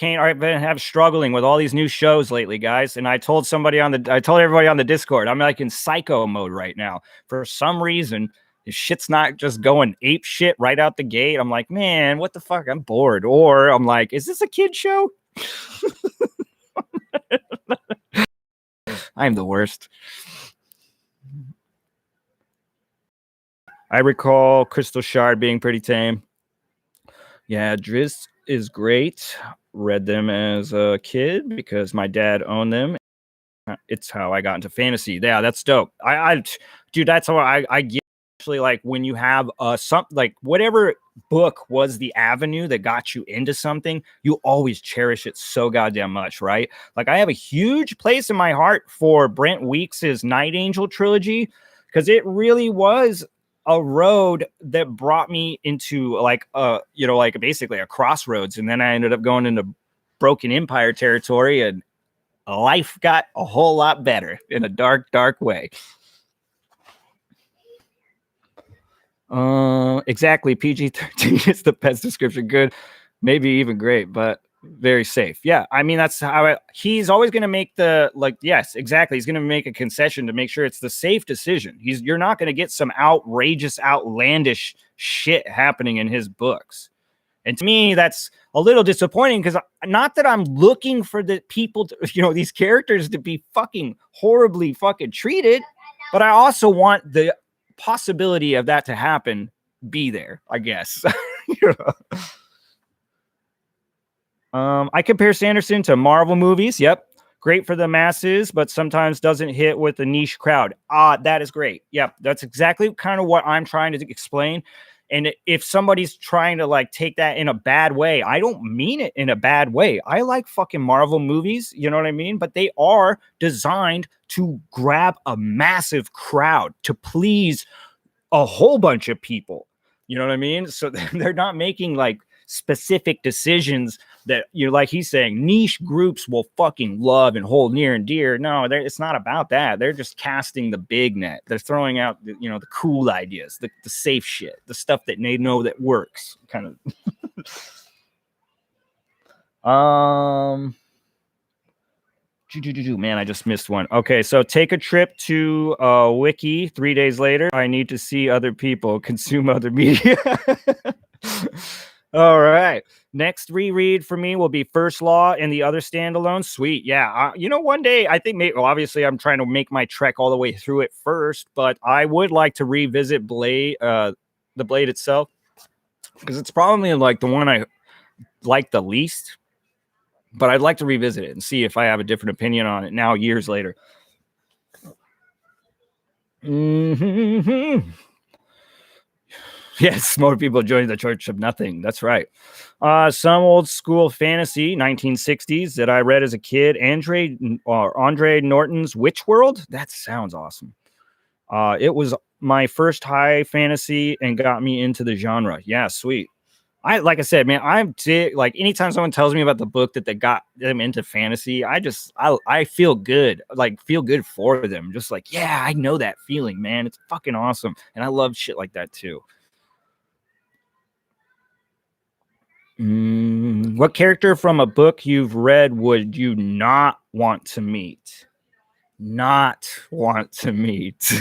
I've been struggling with all these new shows lately, guys. And I told everybody on the Discord, I'm like in psycho mode right now. For some reason, if shit's not just going ape shit right out the gate, I'm like, man, what the fuck? I'm bored. Or I'm like, is this a kid show? I'm the worst. I recall Crystal Shard being pretty tame. Yeah, Drizzt is great. Read them as a kid because my dad owned them. It's how I got into fantasy. Yeah, that's dope. Dude, that's how I get. Actually, like when you have something like whatever book was the avenue that got you into something, you always cherish it so goddamn much, right? Like I have a huge place in my heart for Brent Weeks's Night Angel trilogy because it really was a road that brought me into like like basically a crossroads, and then I ended up going into Broken Empire territory, and life got a whole lot better in a dark way. Exactly. PG-13 is the best description. Good, maybe even great, but very safe. Yeah, I mean that's how he's always going to make yes, exactly. He's going to make a concession to make sure it's the safe decision. You're not going to get some outrageous, outlandish shit happening in his books. And to me, that's a little disappointing because not that I'm looking for the people, these characters to be fucking horribly fucking treated, but I also want the possibility of that to happen be there, I guess. I compare Sanderson to Marvel movies. Yep. Great for the masses, but sometimes doesn't hit with the niche crowd. That is great. Yep. That's exactly kind of what I'm trying to explain. And if somebody's trying to like take that in a bad way, I don't mean it in a bad way. I like fucking Marvel movies, you know what I mean? But they are designed to grab a massive crowd, to please a whole bunch of people. You know what I mean? So they're not making like specific decisions that like he's saying niche groups will fucking love and hold near and dear. No, it's not about that. They're just casting the big net. They're throwing out the cool ideas, the safe shit, the stuff that they know that works, kind of. Man, I just missed one. Okay, so take a trip to Wiki 3 days later. I need to see other people, consume other media. All right. Next reread for me will be First Law and the other standalone. Sweet. Yeah. One day I think obviously I'm trying to make my trek all the way through it first, but I would like to revisit Blade, the Blade itself, because it's probably like the one I like the least. But I'd like to revisit it and see if I have a different opinion on it now, years later. Mm-hmm. Yes, more people joining the Church of Nothing. That's right. Some old school fantasy, 1960s, that I read as a kid. Andre Norton's Witch World. That sounds awesome. It was my first high fantasy and got me into the genre. Yeah, sweet. Like I said, man, like anytime someone tells me about the book that they got them into fantasy, I feel good, like feel good for them. Just like, yeah, I know that feeling, man. It's fucking awesome. And I love shit like that too. What character from a book you've read would you not want to meet? Not want to meet.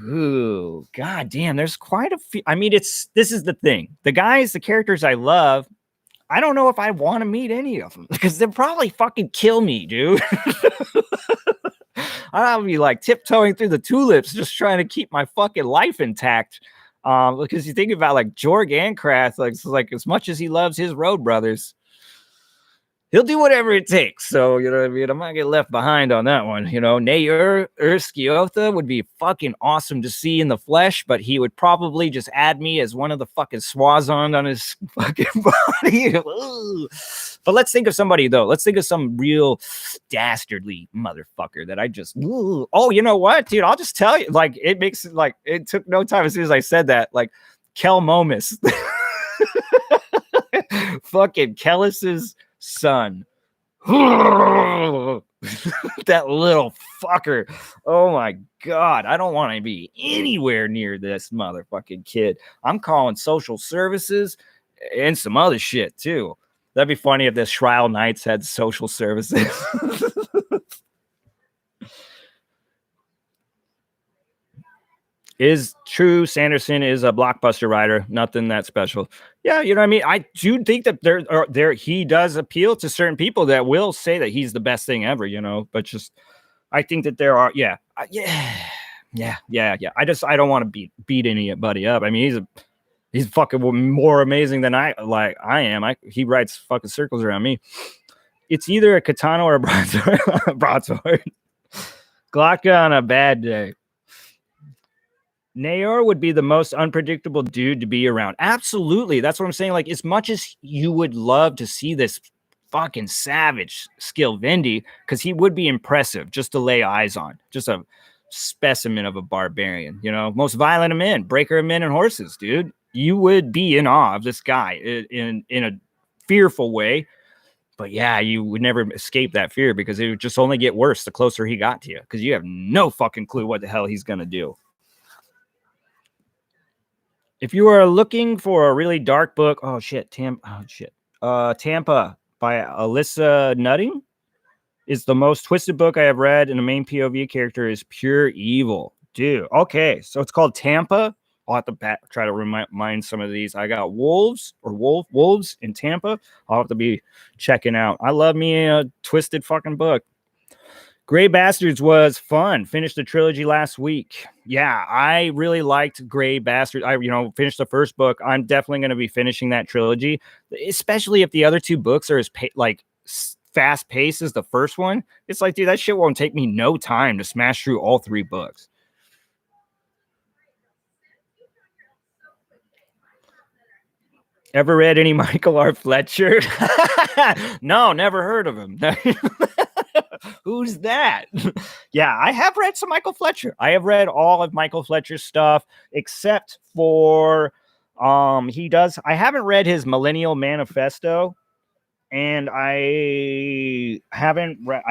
Ooh, god damn, there's quite a few. I mean, this is the thing. The characters I love, I don't know if I want to meet any of them because they'll probably fucking kill me, dude. I'll be like tiptoeing through the tulips just trying to keep my fucking life intact. Because you think about like Jorg Ancrath, like as much as he loves his road brothers, he'll do whatever it takes. So, you know what I mean? I'm not get left behind on that one. Nair Urskiotha would be fucking awesome to see in the flesh, but he would probably just add me as one of the fucking Swazond on his fucking body. But let's think of somebody, though. Let's think of some real dastardly motherfucker that I just... Oh, you know what, dude? I'll just tell you. Like, it makes it like... It took no time as soon as I said that. Like, Kel Momus. Fucking Kellis's son. That little fucker. Oh my god, I don't want to be anywhere near this motherfucking kid. I'm calling social services and some other shit too. That'd be funny if the Shroud Knights had social services. Is true. Sanderson is a blockbuster writer. Nothing that special. Yeah, you know what I mean? I do think that he does appeal to certain people that will say that he's the best thing ever, you know, but just I think that there are, yeah. I don't want to beat anybody up. I mean, he's fucking more amazing than I am. He writes fucking circles around me. It's either a katana or a broadsword. Glocka on a bad day. Naor would be the most unpredictable dude to be around. Absolutely. That's what I'm saying. Like, as much as you would love to see this fucking savage skill Vindy, because he would be impressive just to lay eyes on. Just a specimen of a barbarian, you know, most violent of men, breaker of men and horses, dude. You would be in awe of this guy in a fearful way. But yeah, you would never escape that fear because it would just only get worse the closer he got to you, because you have no fucking clue what the hell he's going to do. If you are looking for a really dark book, Tampa by Alyssa Nutting is the most twisted book I have read, and the main POV character is pure evil. Dude, okay, so it's called Tampa. I'll have to try to remind some of these. I got Wolves in Tampa. I'll have to be checking out. I love me a twisted fucking book. Gray Bastards was fun. Finished the trilogy last week. Yeah, I really liked Gray Bastards. I finished the first book. I'm definitely going to be finishing that trilogy, especially if the other two books are as fast paced as the first one. It's like, dude, that shit won't take me no time to smash through all three books. Ever read any Michael R. Fletcher? No, never heard of him. Who's that? Yeah, I have read some Michael Fletcher. I have read all of Michael Fletcher's stuff except for I haven't read his Millennial Manifesto, and I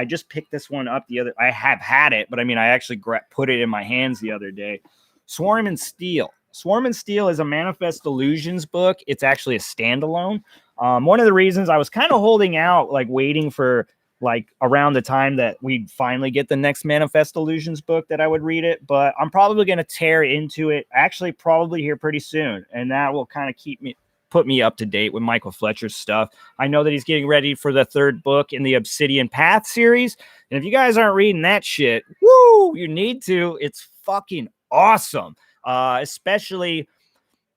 just picked this one up I have had it, but I mean, I actually put it in my hands the other day. Swarm and Steel. Swarm and Steel is a Manifest Illusions book. It's actually a standalone. One of the reasons I was kind of holding out, like waiting for like around the time that we'd finally get the next Manifest Illusions book that I would read it, but I'm probably going to tear into it actually probably here pretty soon. And that will kind of put me up to date with Michael Fletcher's stuff. I know that he's getting ready for the third book in the Obsidian Path series. And if you guys aren't reading that shit, woo, you need to. It's fucking awesome. Especially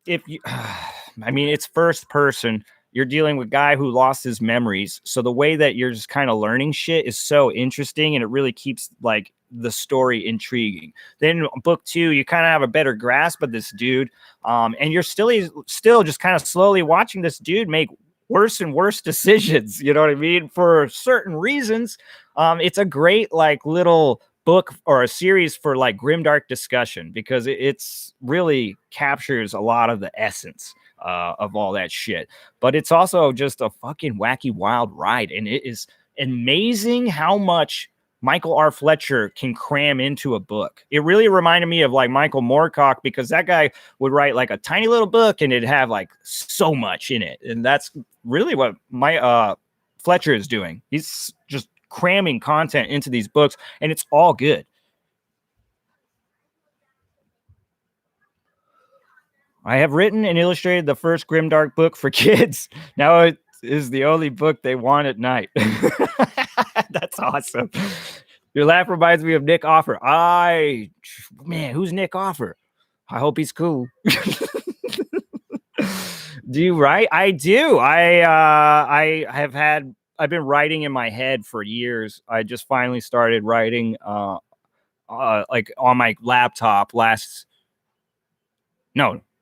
if you, I mean, it's first person. You're dealing with a guy who lost his memories. So the way that you're just kind of learning shit is so interesting, and it really keeps like the story intriguing. Then book 2, you kind of have a better grasp of this dude. And you're still just kind of slowly watching this dude make worse and worse decisions. You know what I mean? For certain reasons. It's a great like little book or a series for like grimdark discussion, because it's really captures a lot of the essence of all that shit. But it's also just a fucking wacky wild ride, and it is amazing how much Michael R. Fletcher can cram into a book. It really reminded me of like Michael Moorcock, because that guy would write like a tiny little book and it'd have like so much in it. And that's really what my Fletcher is doing. He's just cramming content into these books, and it's all good. I have written and illustrated the first grimdark book for kids. Now it is the only book they want at night. That's awesome. Your laugh reminds me of Nick Offer. Man, who's Nick Offer? I hope he's cool. Do you write? I do. I've been writing in my head for years. I just finally started writing like on my laptop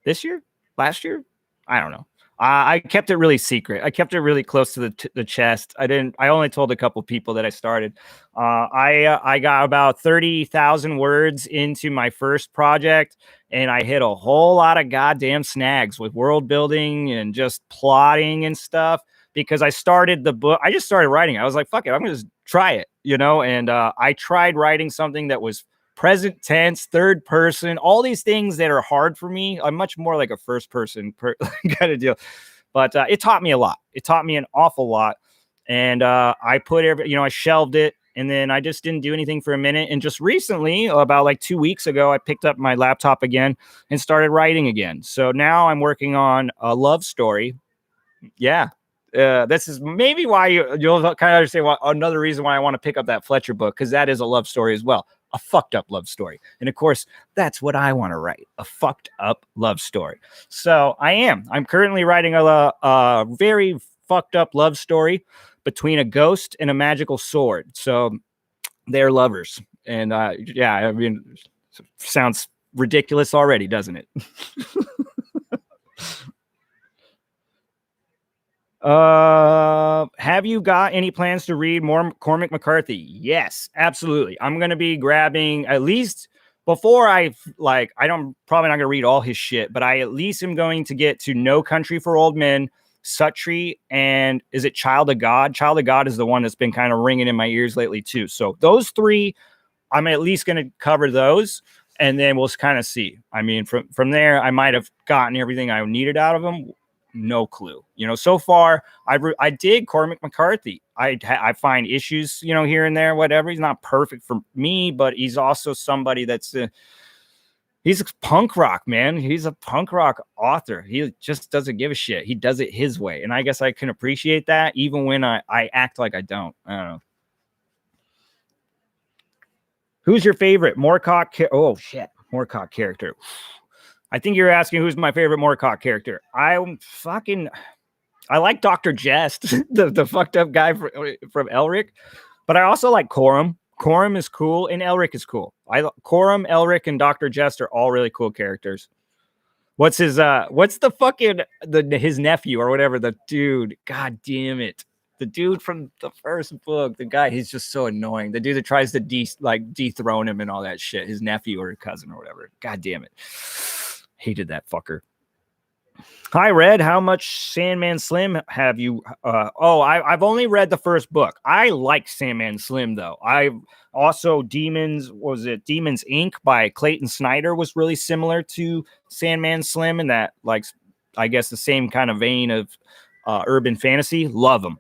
this year? Last year? I don't know. I kept it really secret. I kept it really close to the chest. I only told a couple people that I started. I got about 30,000 words into my first project, and I hit a whole lot of goddamn snags with world building and just plotting and stuff, because I started the book. I just started writing. I was like, fuck it, I'm going to just try it, and I tried writing something that was present tense, third person, all these things that are hard for me. I'm much more like a first person kind of deal. But it taught me a lot. It taught me an awful lot. And I put I shelved it, and then I just didn't do anything for a minute. And just recently, about like 2 weeks ago, I picked up my laptop again and started writing again. So now I'm working on a love story. Yeah. This is maybe why you'll kind of understand another reason why I want to pick up that Fletcher book, because that is a love story as well. A fucked up love story. And of course, that's what I want to write, a fucked up love story. So I'm currently writing a very fucked up love story between a ghost and a magical sword. So they're lovers. And yeah, I mean, sounds ridiculous already, doesn't it? Have you got any plans to read more Cormac McCarthy? Yes, absolutely. I'm going to be grabbing at least before I don't probably not going to read all his shit, but I at least am going to get to No Country for Old Men, Suttree, and is it Child of God? Child of God is the one that's been kind of ringing in my ears lately too. So those three, I'm at least going to cover those, and then we'll kind of see. I mean, from there, I might have gotten everything I needed out of them. No clue. So far I dig Cormac McCarthy. I find issues, here and there, whatever. He's not perfect for me, but he's also somebody that's he's a punk rock, man. He's a punk rock author. He just doesn't give a shit. He does it his way. And I guess I can appreciate that even when I act like I don't. I don't know. Who's your favorite Moorcock? Oh shit. Moorcock character. I think you're asking who's my favorite Moorcock character. I like Dr. Jest, the fucked up guy from Elric, but I also like Corum. Corum is cool, and Elric is cool. Corum, Elric, and Dr. Jest are all really cool characters. What's his his nephew or whatever, the dude? God damn it. The dude from the first book, the guy, he's just so annoying. The dude that tries to dethrone him and all that shit, his nephew or cousin or whatever. God damn it. Hated that fucker. Hi, Red. How much Sandman Slim have you? I've only read the first book. I like Sandman Slim, though. I also Demons Inc. by Clayton Snyder was really similar to Sandman Slim in that, like, I guess the same kind of vein of urban fantasy. Loved them.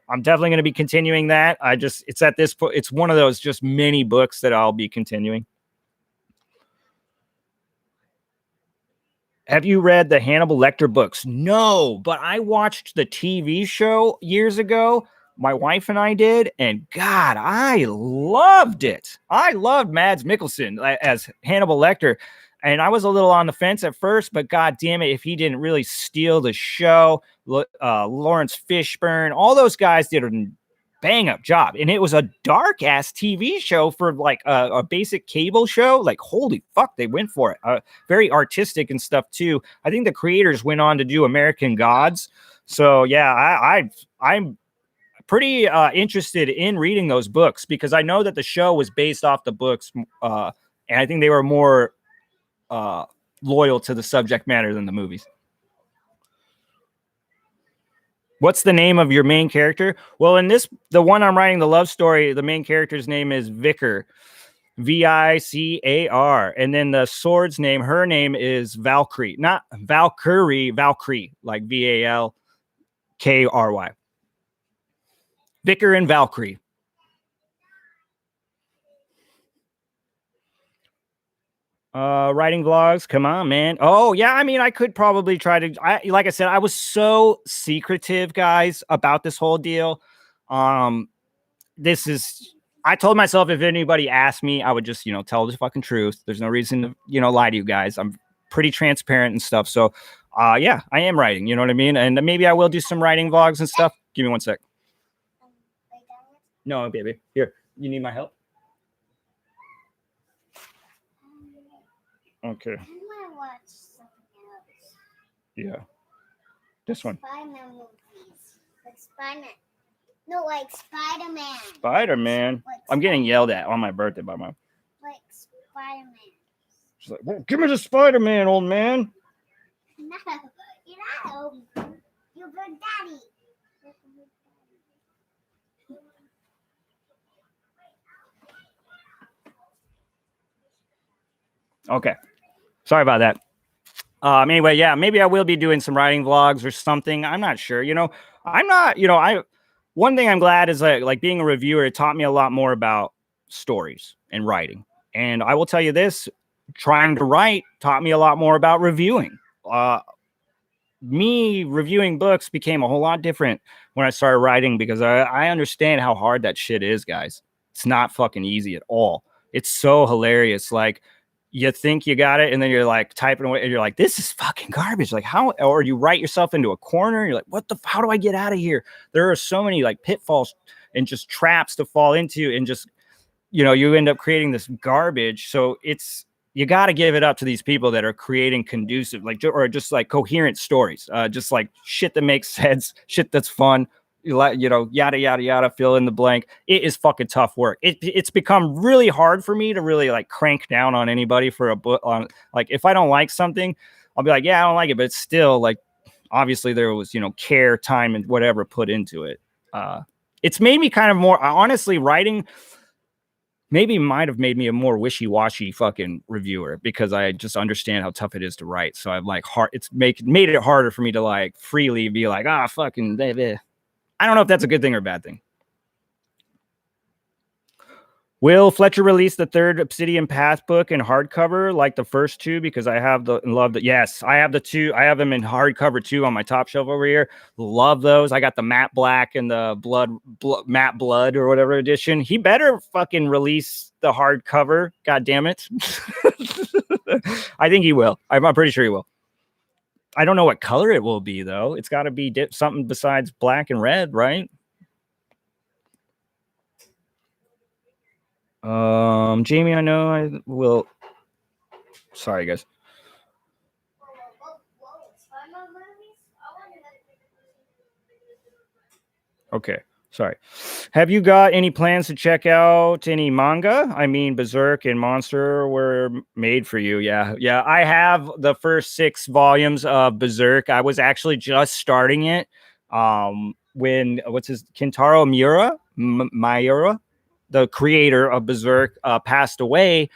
I'm definitely going to be continuing that. It's at this point, it's one of those just many books that I'll be continuing. Have you read the Hannibal Lecter books? No, but I watched the TV show years ago. My wife and I did, and God, I loved it. I loved Mads Mikkelsen as Hannibal Lecter, and I was a little on the fence at first, but God damn it, if he didn't really steal the show, Lawrence Fishburne, all those guys did a bang up job. And it was a dark ass TV show for like a basic cable show. Like, holy fuck, they went for it. Very artistic and stuff too. I think the creators went on to do American Gods. So yeah, I'm pretty interested in reading those books because I know that the show was based off the books. And I think they were more loyal to the subject matter than the movies. What's the name of your main character? Well, in the one I'm writing, the love story, the main character's name is Vicar, Vicar. And then the sword's name, her name is Valkyrie, not Valkyrie, Valkyrie, like Valkry. Vicar and Valkyrie. Writing vlogs, come on, man. Oh yeah, I mean, I could probably try to. Like I said, I was so secretive, guys, about this whole deal. I told myself if anybody asked me, I would just tell the fucking truth. There's no reason to lie to you guys. I'm pretty transparent and stuff. So, yeah, I am writing. You know what I mean? And maybe I will do some writing vlogs and stuff. Give me 1 sec. No, baby. Here, you need my help. Okay. I want to watch something else. Yeah. This one. Spider-Man movies. Like Spider-Man. No, like Spider-Man. Spider-Man. Like I'm getting yelled at on my birthday by my. Like Spider-Man. She's like, well, give me the Spider-Man, old man. No, you're not old. You're good daddy. Okay. Sorry about that. Anyway, yeah, maybe I will be doing some writing vlogs or something. I'm not sure. I'm not. One thing I'm glad is like being a reviewer. It taught me a lot more about stories and writing. And I will tell you this: trying to write taught me a lot more about reviewing. Me reviewing books became a whole lot different when I started writing because I understand how hard that shit is, guys. It's not fucking easy at all. It's so hilarious. Like, you think you got it, and then you're like typing away, and you're like, this is fucking garbage. Like, how? Or you write yourself into a corner. You're like, how do I get out of here? There are so many like pitfalls and just traps to fall into, and just, you end up creating this garbage. So you got to give it up to these people that are creating conducive, or just like coherent stories, just like shit that makes sense, shit that's fun, yada, yada, yada, fill in the blank. It is fucking tough work. It's become really hard for me to really like crank down on anybody for a book. Like, if I don't like something, I'll be like, yeah, I don't like it, but it's still like, obviously there was, care, time, and whatever put into it. It's made me kind of more, honestly, writing maybe might have made me a more wishy-washy fucking reviewer because I just understand how tough it is to write. So I've like made it harder for me to like freely be like, fucking bleh, bleh. I don't know if that's a good thing or a bad thing. Will Fletcher release the third Obsidian Path book in hardcover like the first two? Because I have yes, I have the two. I have them in hardcover too on my top shelf over here. Love those. I got the matte black and the matte blood or whatever edition. He better fucking release the hardcover. God damn it. I think he will. I'm pretty sure he will. I don't know what color it will be though. It's got to be something besides black and red, right? Jamie, I know I will. Sorry, guys. Okay, sorry. Have you got any plans to check out any manga? I mean, Berserk and Monster were made for you. Yeah. I have the first 6 volumes of Berserk. I was actually just starting it. When Kentaro Miura, the creator of Berserk, passed away.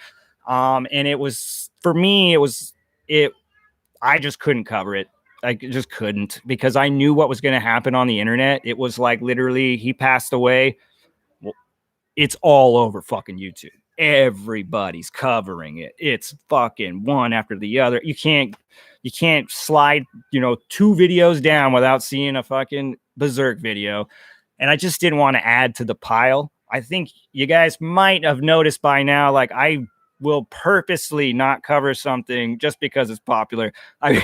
And it was, for me, I just couldn't cover it. I just couldn't, because I knew what was going to happen on the internet. It was like, literally, he passed away. Well, it's all over fucking YouTube. Everybody's covering it. It's fucking one after the other. You can't slide, 2 videos down without seeing a fucking Berserk video. And I just didn't want to add to the pile. I think you guys might have noticed by now, like, I will purposely not cover something just because it's popular. I mean,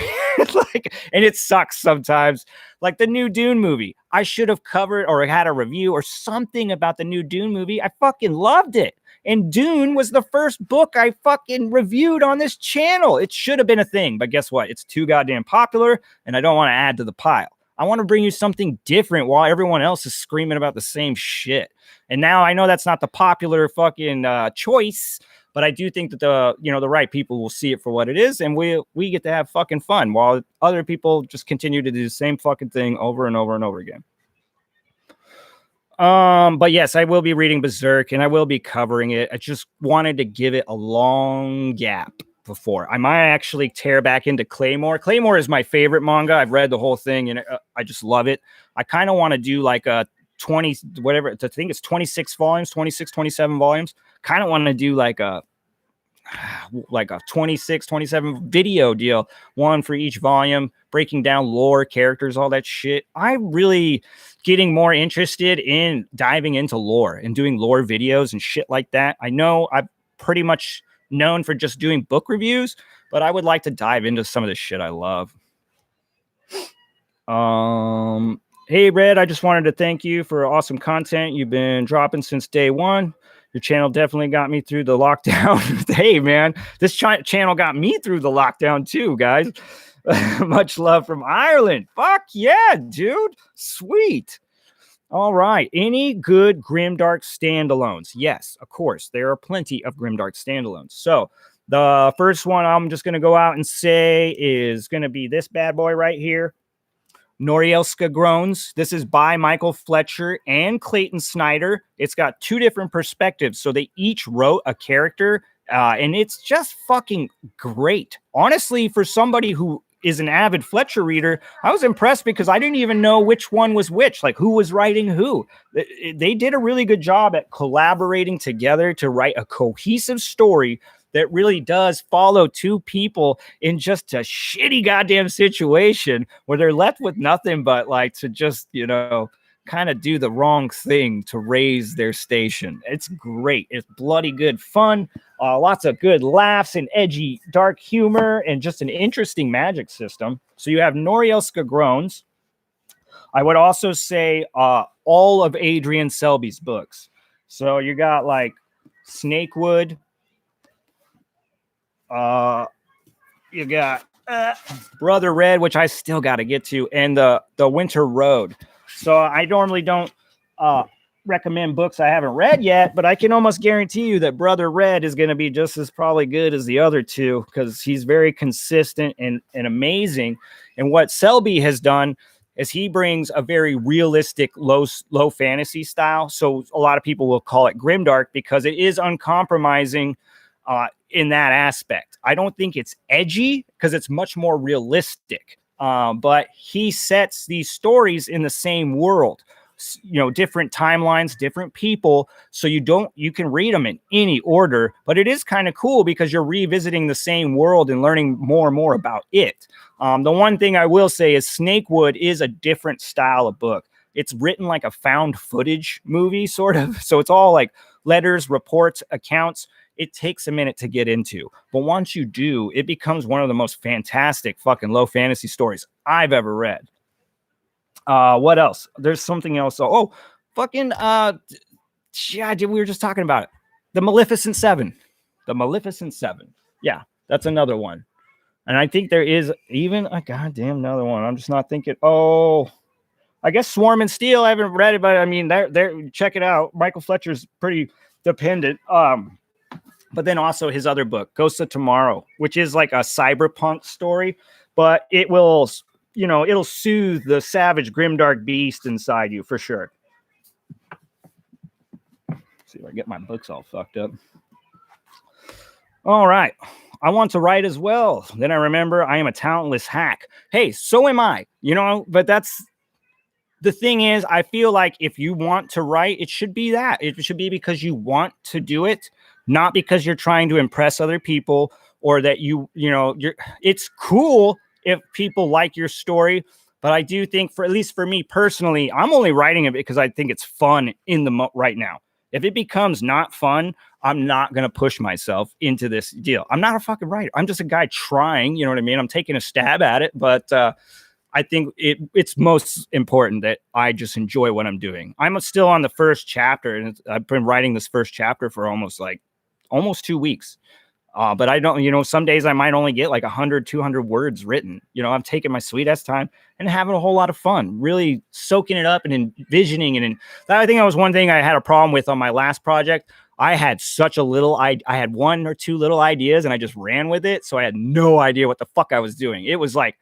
and it sucks sometimes. Like the new Dune movie, I should have covered or had a review or something about the new Dune movie. I fucking loved it. And Dune was the first book I fucking reviewed on this channel. It should have been a thing, but guess what? It's too goddamn popular, and I don't want to add to the pile. I want to bring you something different while everyone else is screaming about the same shit. And now I know that's not the popular fucking choice, but I do think that the right people will see it for what it is, and we get to have fucking fun while other people just continue to do the same fucking thing over and over and over again. But yes, I will be reading Berserk and I will be covering it. I just wanted to give it a long gap before. I might actually tear back into Claymore. Claymore is my favorite manga. I've read the whole thing and I just love it. I kind of want to do like a 20, whatever, I think it's 26 volumes, 26, 27 volumes. Kind of want to do like a 26, 27 video deal, one for each volume, breaking down lore, characters, all that shit. I'm really getting more interested in diving into lore and doing lore videos and shit like that. I know I'm pretty much known for just doing book reviews, but I would like to dive into some of the shit I love. Hey, Red, I just wanted to thank you for awesome content you've been dropping since day one. Your channel definitely got me through the lockdown. Hey, man, this channel got me through the lockdown too, guys. Much love from Ireland. Fuck yeah, dude. Sweet. All right. Any good Grimdark standalones? Yes, of course. There are plenty of Grimdark standalones. So the first one I'm just going to go out and say is going to be this bad boy right here. Norielska Groans. This is by Michael Fletcher and Clayton Snyder. It's got 2 different perspectives. So they each wrote a character And it's just fucking great. Honestly, for somebody who is an avid Fletcher reader, I was impressed because I didn't even know which one was which, like who was writing who. They did a really good job at collaborating together to write a cohesive story that really does follow two people in just a shitty goddamn situation where they're left with nothing but like to just, kind of do the wrong thing to raise their station. It's great. It's bloody good fun. Lots of good laughs and edgy dark humor and just an interesting magic system. So you have Norielska Groans. I would also say all of Adrian Selby's books. So you got like Snakewood. You got Brother Red, which I still got to get to, and the Winter Road. So I normally don't recommend books I haven't read yet, but I can almost guarantee you that Brother Red is going to be just as probably good as the other two because he's very consistent and amazing. And what Selby has done is he brings a very realistic low fantasy style. So a lot of people will call it grimdark because it is uncompromising in that aspect. I don't think it's edgy because it's much more realistic. But he sets these stories in the same world, different timelines, different people. So you can read them in any order, but it is kind of cool because you're revisiting the same world and learning more and more about it. The one thing I will say is Snakewood is a different style of book. It's written like a found footage movie, sort of. So it's all like letters, reports, accounts. It takes a minute to get into, but once you do, it becomes one of the most fantastic fucking low fantasy stories I've ever read. What else? There's something else. We were just talking about it. The Maleficent Seven. Yeah, that's another one. And I think there is even a goddamn another one. I'm just not thinking. Oh, I guess Swarm and Steel. I haven't read it, but I mean, there. Check it out. Michael Fletcher's pretty dependent. But then also his other book, Ghosts of Tomorrow, which is like a cyberpunk story, but it will, it'll soothe the savage, grimdark beast inside you for sure. Let's see if I get my books all fucked up. All right. I want to write as well. Then I remember I am a talentless hack. Hey, so am I, but that's the thing is, I feel like if you want to write, it should be that. It should be because you want to do it. Not because you're trying to impress other people or that it's cool if people like your story. But I do think at least for me personally, I'm only writing it because I think it's fun right now. If it becomes not fun, I'm not going to push myself into this deal. I'm not a fucking writer. I'm just a guy trying, you know what I mean? I'm taking a stab at it, but I think it's most important that I just enjoy what I'm doing. I'm still on the first chapter and I've been writing this first chapter for almost 2 weeks. But I don't, some days I might only get like 100, 200 words written. I'm taking my sweet ass time and having a whole lot of fun, really soaking it up and envisioning. And I think that was one thing I had a problem with on my last project. I had I had one or two little ideas and I just ran with it. So I had no idea what the fuck I was doing. It was like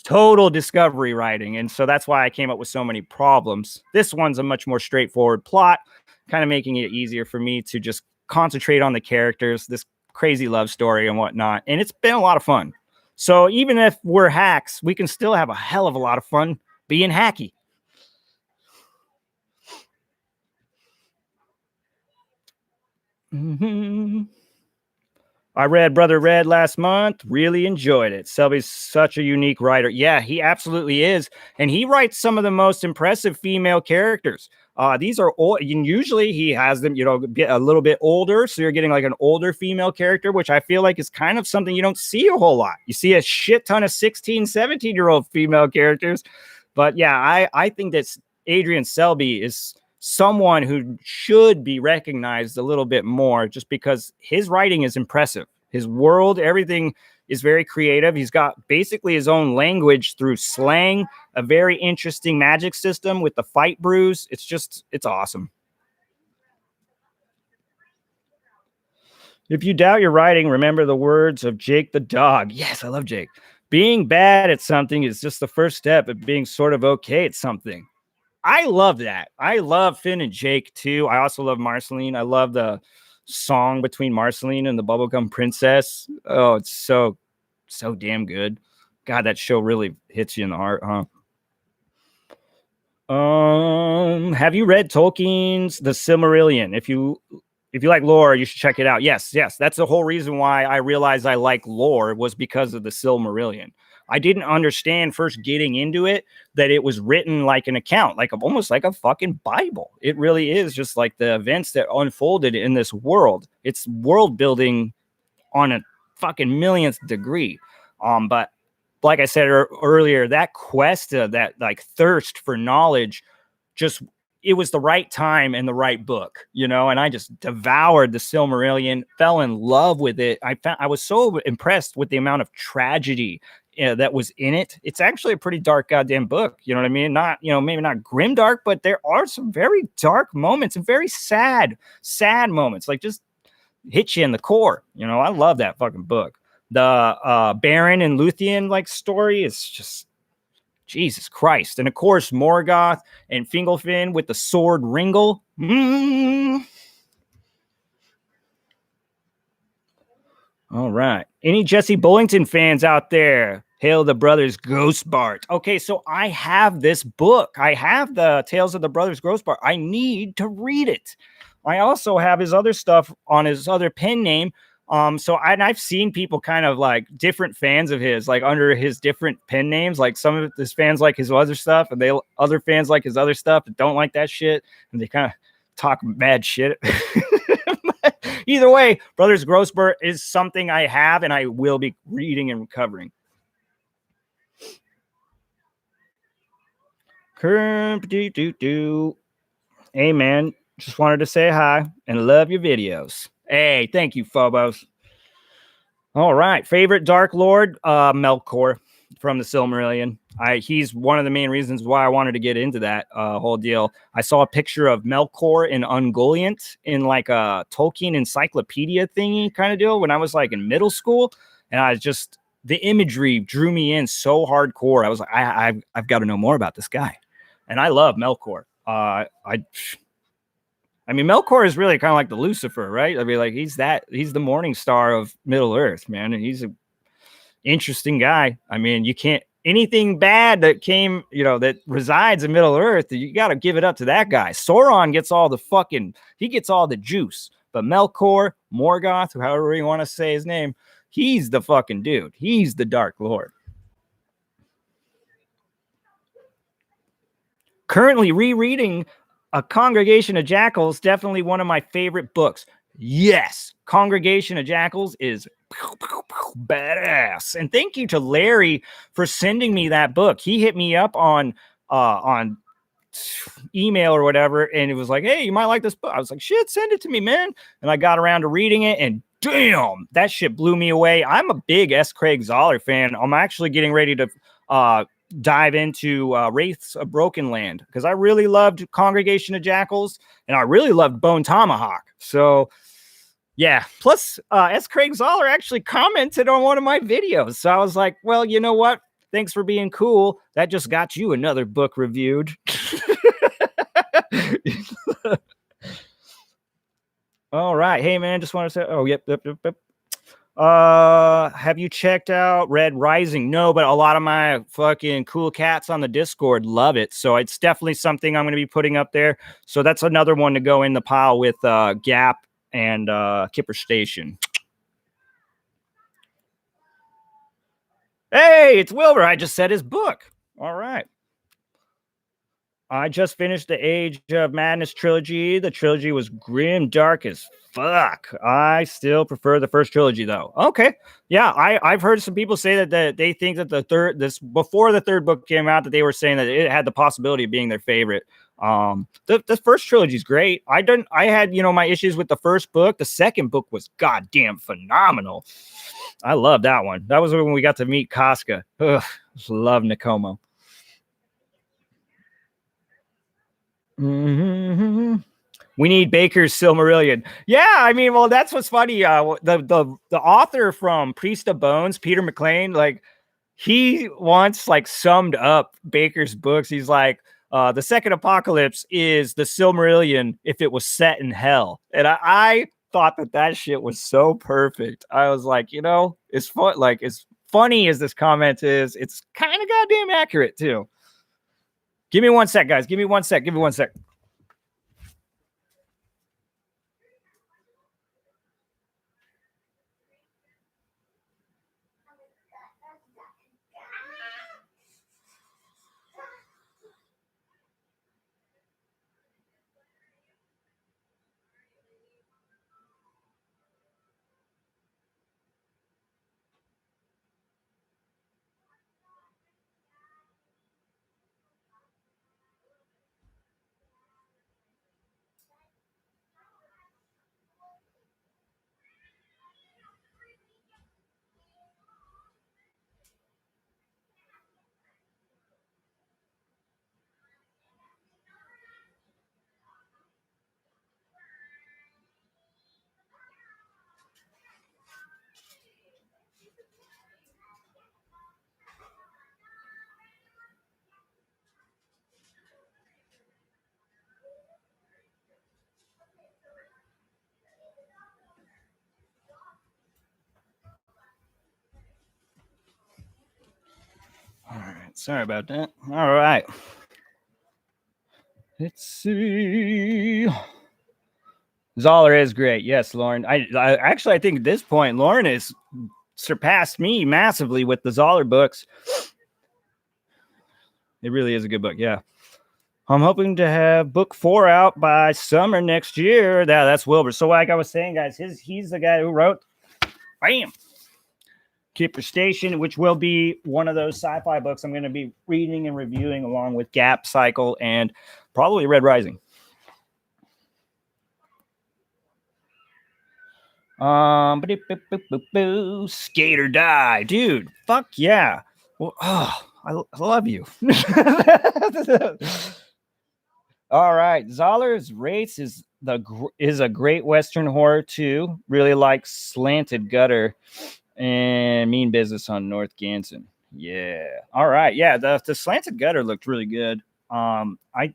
total discovery writing. And so that's why I came up with so many problems. This one's a much more straightforward plot, kind of making it easier for me to just concentrate on the characters, this crazy love story and whatnot. And it's been a lot of fun. So even if we're hacks, we can still have a hell of a lot of fun being hacky. I read Brother Red last month. Really enjoyed it. Selby's such a unique writer. Yeah, he absolutely is. And he writes some of the most impressive female characters. These are old, and usually he has them, get a little bit older. So you're getting like an older female character, which I feel like is kind of something you don't see a whole lot. You see a shit ton of 16, 17-year-old female characters. But yeah, I think that Adrian Selby is someone who should be recognized a little bit more just because his writing is impressive. His world, everything is very creative. He's got basically his own language through slang, a very interesting magic system with the fight brews. It's awesome. If you doubt your writing, remember the words of Jake the dog. Yes, I love Jake. Being bad at something is just the first step of being sort of okay at something. I love that. I love Finn and Jake too. I also love Marceline. I love the song between Marceline and the Bubblegum Princess. Oh, it's so damn good. God, that show really hits you in the heart, huh? Have you read Tolkien's The Silmarillion? If you like lore, you should check it out. Yes. That's the whole reason why I realized I like lore was because of the Silmarillion. I didn't understand first getting into it that it was written like an account, like almost like a fucking Bible. It really is just like the events that unfolded in this world. It's world building on a fucking millionth degree. But like I said earlier, that quest, that like thirst for knowledge, just it was the right time and the right book, you know, and I just devoured the Silmarillion, fell in love with it. I was so impressed with the amount of tragedy that was in it. It's actually a pretty dark goddamn book. You know what I mean? Not, you know, maybe not grim dark, but there are some very dark moments and very sad moments, like just hit you in the core. You know, I love that fucking book. The Baron and Luthien like story is just Jesus Christ. And of course, Morgoth and Fingolfin with the sword Ringle. All right. Any Jesse Bullington fans out there? Hail the Brothers Ghost Bart. Okay, so I have this book. I have the Tales of the Brothers Ghost Bart. I need to read it. I also have his other stuff on his other pen name. I've seen people kind of like different fans of his, like under his different pen names. Like some of his fans like his other stuff, and other fans like his other stuff that don't like that shit, and they kind of talk mad shit. Either way, Brothers Ghost Bart is something I have, and I will be reading and covering. Hey man, just wanted to say hi and love your videos. Hey, thank you, Phobos. All right, favorite Dark Lord, Melkor from the Silmarillion. He's one of the main reasons why I wanted to get into that whole deal. I saw a picture of Melkor in Ungoliant in like a Tolkien encyclopedia thingy kind of deal when I was like in middle school, and the imagery drew me in so hardcore. I was like, I've got to know more about this guy, and I love Melkor. I mean, Melkor is really kind of like the Lucifer, right? I mean, like he's the morning star of Middle Earth, man. And he's an interesting guy. I mean, you can't, anything bad that came, you know, that resides in Middle Earth, you got to give it up to that guy. Sauron gets all the juice. But Melkor, Morgoth, however you want to say his name, he's the fucking dude. He's the Dark Lord. Currently rereading A Congregation of Jackals, definitely one of my favorite books. Yes, Congregation of Jackals is badass. And thank you to Larry for sending me that book. He hit me up on email or whatever, and it was like, hey, you might like this book. I was like, shit, send it to me, man. And I got around to reading it, and damn, that shit blew me away. I'm a big S. Craig Zoller fan. I'm actually getting ready to dive into Wraiths of Broken Land because I really loved Congregation of Jackals and I really loved Bone Tomahawk. So yeah, plus S. Craig Zoller actually commented on one of my videos. So I was like, well, you know what? Thanks for being cool. That just got you another book reviewed. All right. Hey man, just want to say, oh, yep. Have you checked out Red Rising? No, but a lot of my fucking cool cats on the Discord love it. So it's definitely something I'm going to be putting up there. So that's another one to go in the pile with Gap and Kipper Station. Hey, it's Wilbur. I just said his book. All right. I just finished the Age of Madness trilogy. The trilogy was grim, dark as fuck. I still prefer the first trilogy, though. Okay. Yeah, I've heard some people say that they think that before the third book came out, that they were saying that it had the possibility of being their favorite. The first trilogy is great. I had, you know, my issues with the first book. The second book was goddamn phenomenal. I love that one. That was when we got to meet Casca. Ugh, love Nicomo. Mm-hmm. We need Baker's Silmarillion. Yeah, I mean, well, that's what's funny. The author from Priest of Bones, Peter McLean, like he once like summed up Baker's books. He's like, the second apocalypse is the Silmarillion if it was set in hell. And I thought that shit was so perfect. I was like, it's fun. Like, as funny as this comment is, it's kind of goddamn accurate too. Give me 1 sec, guys. Give me 1 sec. Give me 1 sec. All right. Sorry about that. All right. Let's see. Zoller is great. Yes, Lauren. I actually, I think at this point, Lauren has surpassed me massively with the Zoller books. It really is a good book. Yeah. I'm hoping to have book 4 out by summer next year. That's Wilbur. So like I was saying, guys, he's the guy who wrote, bam, Keeper Station, which will be one of those sci-fi books I'm going to be reading and reviewing along with Gap Cycle and probably Red Rising. Skate or Die, dude. Fuck yeah. Well, I love you. All right, Zoller's Race is a great Western horror too. Really like Slanted Gutter and Mean Business on North Ganson. Yeah. All right. Yeah, the Slanted Gutter looked really good. I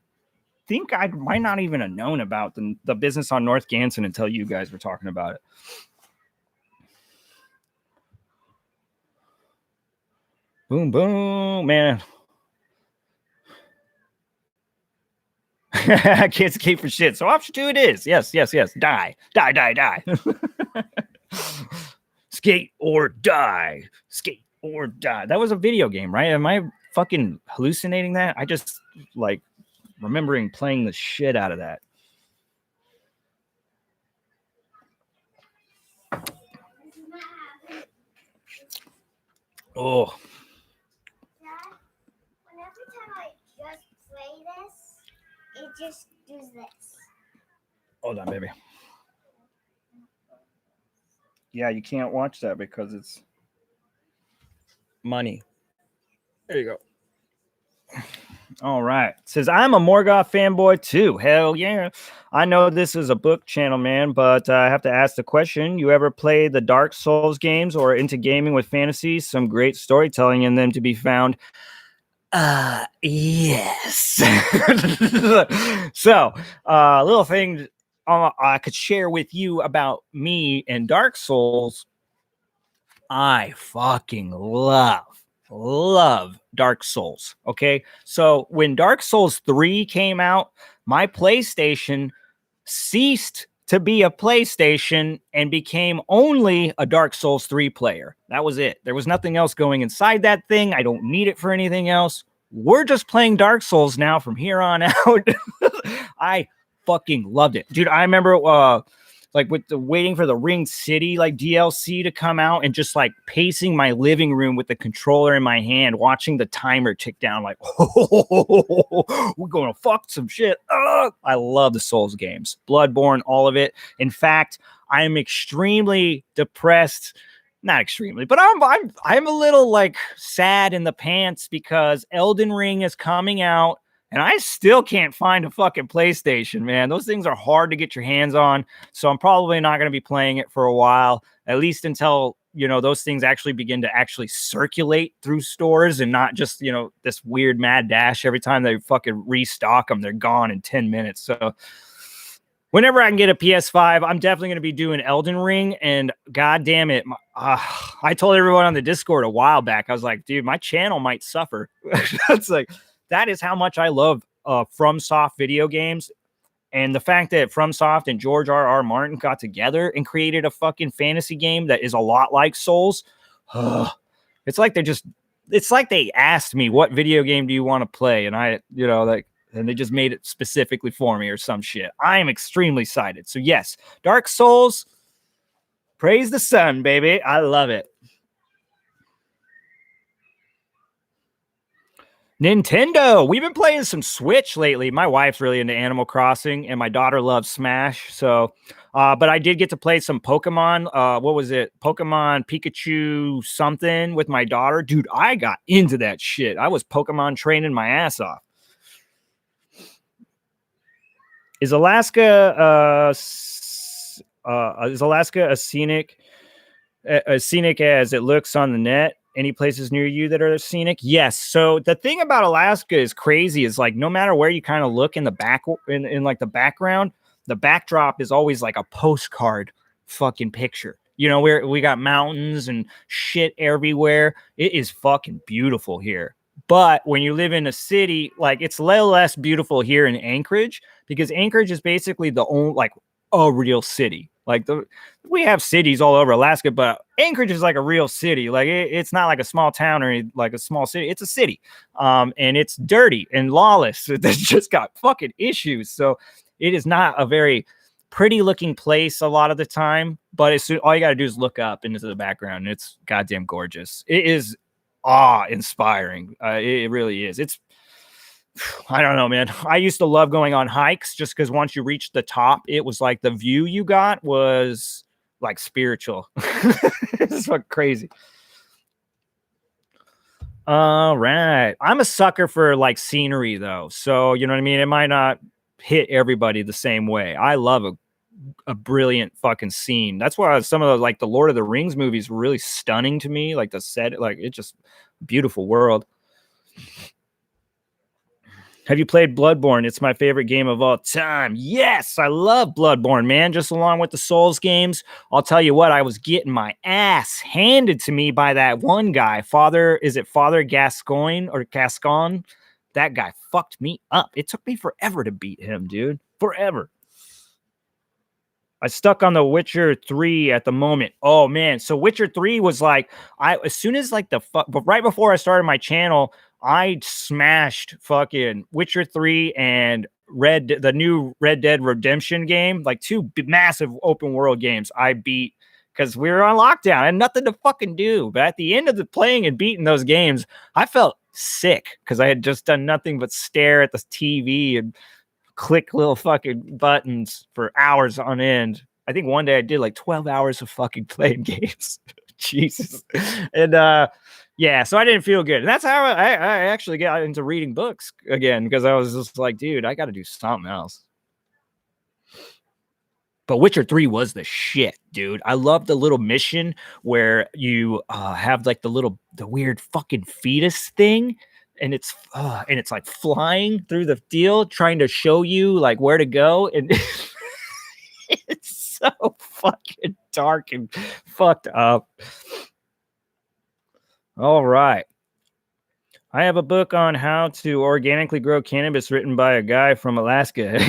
think I might not even have known about the Business on North Ganson until you guys were talking about it. Boom, boom, man. Can't escape for shit. So option 2 it is. Yes. Die. Skate or die. Skate or die. That was a video game, right? Am I fucking hallucinating that? I just like remembering playing the shit out of that. Oh. Dad, whenever time I just play this, it just does this. Hold on, baby. Yeah, you can't watch that because it's money. There you go. All right. It says, I'm a Morgoth fanboy too. Hell yeah. I know this is a book channel, man, but I have to ask the question. You ever play the Dark Souls games or into gaming with fantasy? Some great storytelling in them to be found. Yes. So, little thing I could share with you about me and Dark Souls. I fucking love Dark Souls. Okay. So when Dark Souls 3 came out, my PlayStation ceased to be a PlayStation and became only a Dark Souls 3 player. That was it. There was nothing else going inside that thing. I don't need it for anything else. We're just playing Dark Souls now from here on out. I fucking loved it. Dude, I remember like with the waiting for the Ring City like DLC to come out and just like pacing my living room with the controller in my hand, watching the timer tick down like, oh, we're going to fuck some shit. I love the Souls games, Bloodborne, all of it. In fact, I am extremely depressed. Not extremely, but I'm a little like sad in the pants because Elden Ring is coming out. And I still can't find a fucking PlayStation, man. Those things are hard to get your hands on. So I'm probably not going to be playing it for a while, at least until, those things actually begin to actually circulate through stores and not just, this weird mad dash. Every time they fucking restock them, they're gone in 10 minutes. So Whenever I can get a PS5, I'm definitely going to be doing Elden Ring. And God damn it, I told everyone on the Discord a while back, I was like, dude, my channel might suffer. That's like, that is how much I love FromSoft video games. And the fact that FromSoft and George R.R. Martin got together and created a fucking fantasy game that is a lot like Souls. It's like it's like they asked me, what video game do you want to play? And and they just made it specifically for me or some shit. I am extremely excited. So yes, Dark Souls, praise the sun, baby. I love it. Nintendo. We've been playing some Switch lately. My wife's really into Animal Crossing, and my daughter loves Smash. So, but I did get to play some Pokemon. What was it? Pokemon Pikachu something with my daughter. Dude, I got into that shit. I was Pokemon training my ass off. Is Alaska as scenic as it looks on the net? Any places near you that are scenic? Yes. So the thing about Alaska is crazy is like no matter where you kind of look in the back in like the background, the backdrop is always like a postcard fucking picture. You know, where we got mountains and shit everywhere. It is fucking beautiful here. But when you live in a city, like it's a little less beautiful here in Anchorage because Anchorage is basically the only like a real city. Like we have cities all over Alaska, but Anchorage is like a real city. Like it's not like a small town or like a small city. It's a city, and it's dirty and lawless. It's just got fucking issues. So it is not a very pretty looking place a lot of the time. But all you got to do is look up into the background, and it's goddamn gorgeous. It is awe-inspiring. It really is. It's, I don't know, man. I used to love going on hikes just because once you reach the top, it was like the view you got was like spiritual. It's fucking crazy. All right. I'm a sucker for like scenery though. So, you know what I mean? It might not hit everybody the same way. I love a brilliant fucking scene. That's why some of the like the Lord of the Rings movies were really stunning to me. Like the set, like it just beautiful world. Have you played Bloodborne? It's my favorite game of all time. Yes, I love Bloodborne, man. Just along with the Souls games. I'll tell you what, I was getting my ass handed to me by that one guy. Father Gascoigne or Gascon? That guy fucked me up. It took me forever to beat him, dude. Forever. I stuck on The Witcher 3 at the moment. Oh man, so Witcher 3 was like as soon as like but right before I started my channel, I smashed fucking Witcher 3 and the new Red Dead Redemption game, like two massive open world games. I beat because we were on lockdown. I had nothing to fucking do. But at the end of the playing and beating those games, I felt sick because I had just done nothing but stare at the TV and click little fucking buttons for hours on end. I think one day I did like 12 hours of fucking playing games. Jesus. And yeah, so I didn't feel good. And that's how I actually got into reading books again, because I was just like, dude, I got to do something else. But Witcher 3 was the shit, dude. I love the little mission where you have like the weird fucking fetus thing. And it's like flying through the field, trying to show you like where to go. And it's so fucking dark and fucked up. All right. I have a book on how to organically grow cannabis written by a guy from Alaska.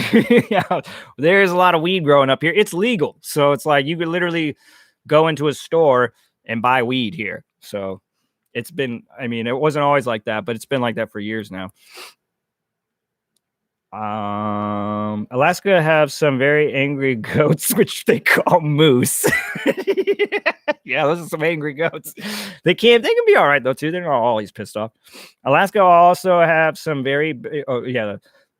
Yeah, there's a lot of weed growing up here. It's legal. So it's like you could literally go into a store and buy weed here. So it's been, I mean, it wasn't always like that, but it's been like that for years now. Alaska have some very angry goats, which they call moose. Yeah, those are some angry goats. They can be all right though too. They're not always pissed off. Alaska also have some very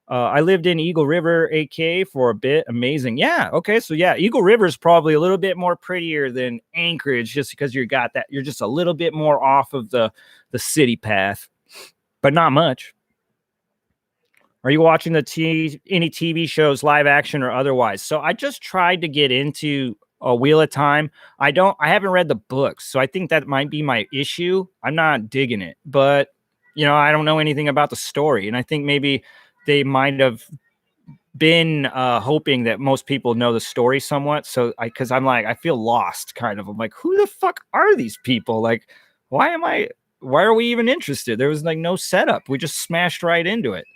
I lived in Eagle River, AK for a bit. Amazing. Yeah. Okay. So yeah, Eagle River is probably a little bit more prettier than Anchorage, just because you're just a little bit more off of the city path, but not much. Are you watching any TV shows, live action or otherwise? So I just tried to get into A Wheel of Time. I haven't read the books, so I think that might be my issue. I'm not digging it, but you know, I don't know anything about the story, and I think maybe they might have been hoping that most people know the story somewhat. So because I'm like, I feel lost kind of. I'm like, who the fuck are these people? Like, why are we even interested? There was like no setup. We just smashed right into it.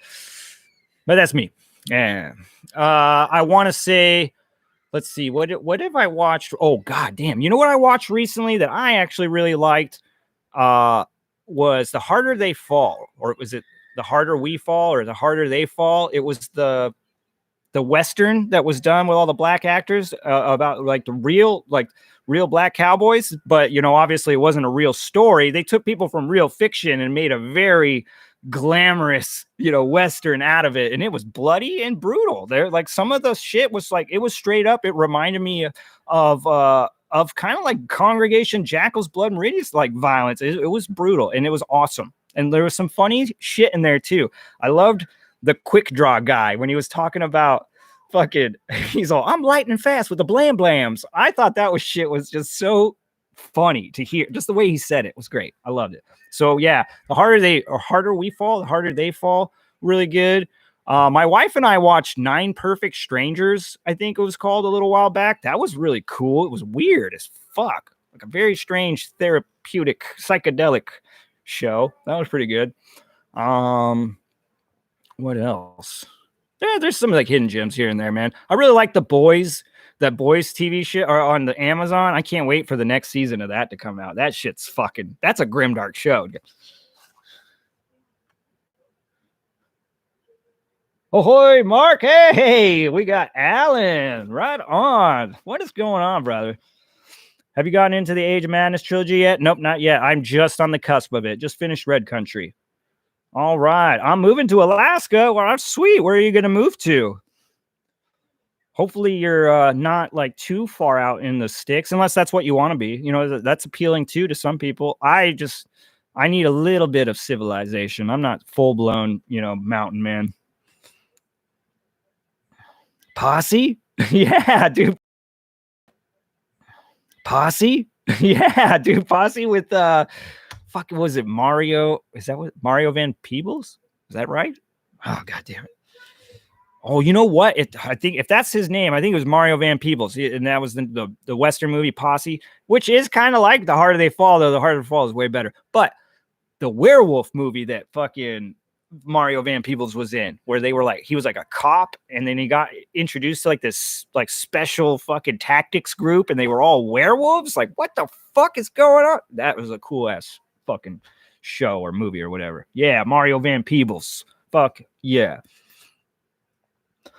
But that's me. Yeah. I want to say, let's see, what have I watched? Oh, god damn. You know what I watched recently that I actually really liked? Was The Harder They Fall, or was it The Harder We Fall, or The Harder They Fall? It was the Western that was done with all the black actors about like the real black cowboys. But, you know, obviously it wasn't a real story. They took people from real fiction and made a very glamorous, you know, Western out of it. And it was bloody and brutal. There, like some of the shit was like, it was straight up. It reminded me of kind of like Congregation Jackal's Blood and Radius, like violence. It was brutal and it was awesome. And there was some funny shit in there too. I loved the quick draw guy when he was talking about fucking, he's all, I'm lightning fast with the blam blams. I thought that was just so funny to hear. Just the way he said it was great. I loved it. So yeah, the harder we fall, the harder they fall. Really good. My wife and I watched 9 Perfect Strangers, I think it was called, a little while back. That was really cool. It was weird as fuck. Like a very strange therapeutic psychedelic show. That was pretty good. What else? Yeah, there's some like hidden gems here and there, man. I really like The Boys. That Boys TV shit are on the Amazon. I can't wait for the next season of that to come out. That shit's fucking, that's a grimdark show. Ahoy, Mark. Hey, we got Alan. Right on. What is going on, brother? Have you gotten into the Age of Madness trilogy yet? Nope, not yet. I'm just on the cusp of it. Just finished Red Country. All right. I'm moving to Alaska. Well, that's sweet. Where are you going to move to? Hopefully you're not like too far out in the sticks, unless that's what you want to be. You know, that's appealing too to some people. I need a little bit of civilization. I'm not full blown, you know, mountain man. Posse? Yeah, dude. Posse? Yeah, dude. Posse with fucking, was it Mario? Is that what Mario Van Peebles? Is that right? Oh, god damn it. Oh, you know what? I think if that's his name, I think it was Mario Van Peebles, and that was the Western movie Posse, which is kind of like The Harder They Fall, though The Harder They Fall is way better. But the werewolf movie that fucking Mario Van Peebles was in, where they were like, he was like a cop, and then he got introduced to like this like special fucking tactics group, and they were all werewolves. Like, what the fuck is going on? That was a cool ass fucking show or movie or whatever. Yeah, Mario Van Peebles. Fuck yeah.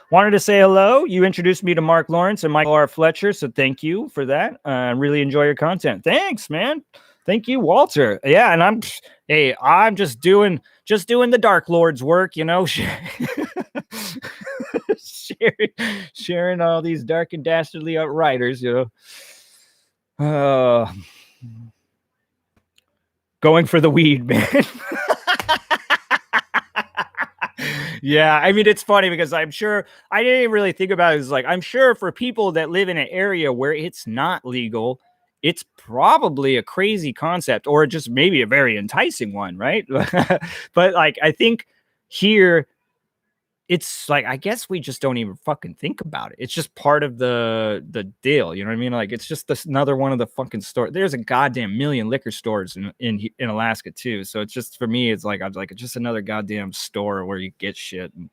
Wanted to say hello. You introduced me to Mark Lawrence and Michael R. Fletcher, so thank you for that. I really enjoy your content. Thanks, man. Thank you, Walter. Yeah, and I'm just doing the Dark Lord's work, you know, sharing all these dark and dastardly outriders, you know. Going for the weed, man. Yeah, I mean, it's funny because I'm sure I didn't really think about it. It's like, I'm sure for people that live in an area where it's not legal, it's probably a crazy concept or just maybe a very enticing one, right? But like, I think here it's like, I guess we just don't even fucking think about it. It's just part of the deal. You know what I mean? Like, it's just another one of the fucking stores. There's a goddamn million liquor stores in Alaska too. So it's just, for me, it's like, I'm like, it's just another goddamn store where you get shit and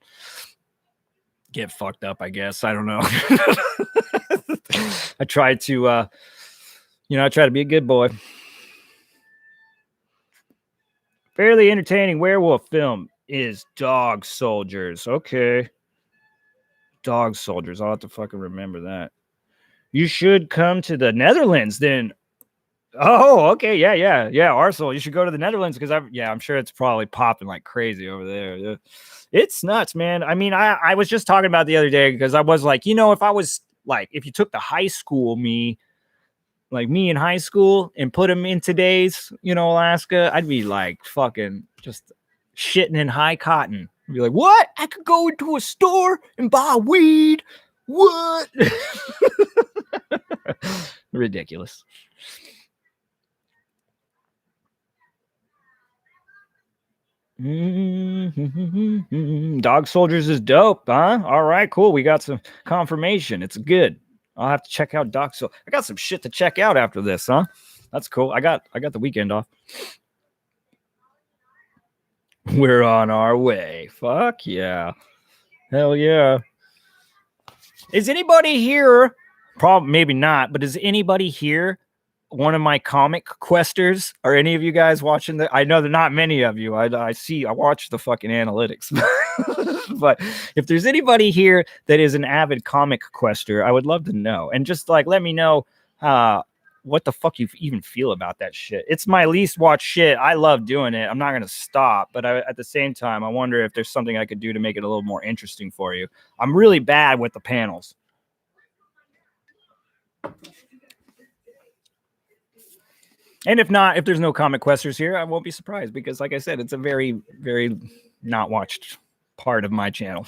get fucked up, I guess. I don't know. I try to, I try to be a good boy. Fairly entertaining werewolf film is Dog Soldiers. Okay. Dog Soldiers. I'll have to fucking remember that. You should come to the Netherlands then. Oh, okay. Yeah. Arsenal. You should go to the Netherlands because I'm sure it's probably popping like crazy over there. Yeah. It's nuts, man. I mean, I was just talking about the other day because I was like, you know, if you took the high school me in high school and put him in today's, you know, Alaska, I'd be like fucking just shitting in high cotton. I'd be like, what? I could go into a store and buy weed. What? Ridiculous. Dog Soldiers is dope, huh? All right, cool. We got some confirmation. It's good. I'll have to check out Dog Soldiers. I got some shit to check out after this, huh? That's cool. I got the weekend off. We're on our way. Fuck yeah. Hell yeah. Is anybody here? Probably, maybe not, but is anybody here one of my comic questers? Are any of you guys watching the? I know there are not many of you. I watch the fucking analytics. But if there's anybody here that is an avid comic quester, I would love to know. And just like let me know what the fuck you even feel about that shit. It's my least watched shit. I love doing it. I'm not going to stop. But at the same time, I wonder if there's something I could do to make it a little more interesting for you. I'm really bad with the panels. And if not, if there's no comic questers here, I won't be surprised because, like I said, it's a very, very not watched part of my channel.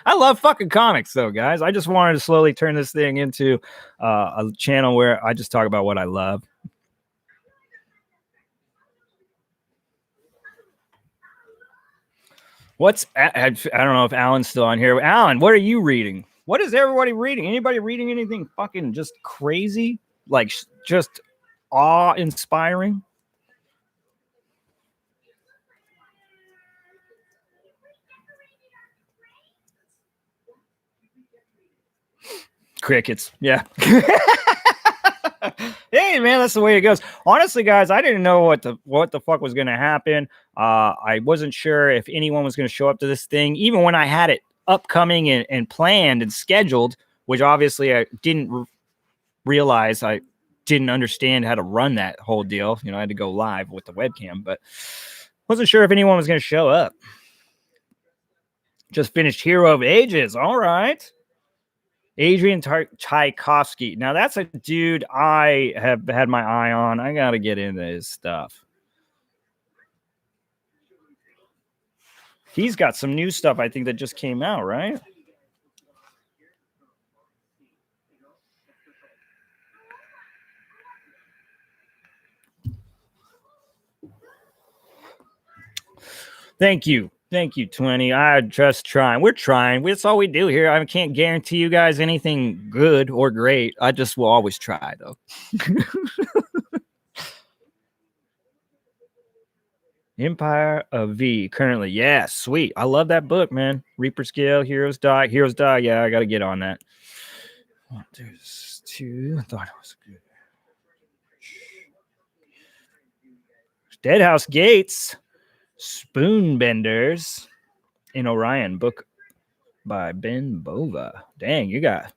I love fucking comics, though, guys. I just wanted to slowly turn this thing into a channel where I just talk about what I love. I don't know if Alan's still on here. Alan, what are you reading? What is everybody reading? Anybody reading anything fucking just crazy? Like just awe-inspiring? Crickets. Yeah. Hey, man, that's the way it goes. Honestly, guys, I didn't know what the fuck was going to happen. I wasn't sure if anyone was going to show up to this thing, even when I had it upcoming and planned and scheduled, which obviously I didn't realize. I didn't understand how to run that whole deal. You know, I had to go live with the webcam, but wasn't sure if anyone was going to show up. Just finished Hero of Ages. All right. Adrian Tchaikovsky. Now, that's a dude I have had my eye on. I got to get into his stuff. He's got some new stuff, I think, that just came out, right? Thank you. Thank you, 20. I'm just trying. We're trying. That's all we do here. I can't guarantee you guys anything good or great. I just will always try, though. Empire of V currently. Yeah, sweet. I love that book, man. Reaper Scale, Heroes Die. Heroes Die. Yeah, I got to get on that. 1, 2. I thought it was good. Deadhouse Gates. Spoonbenders in Orion, book by Ben Bova. Dang, you got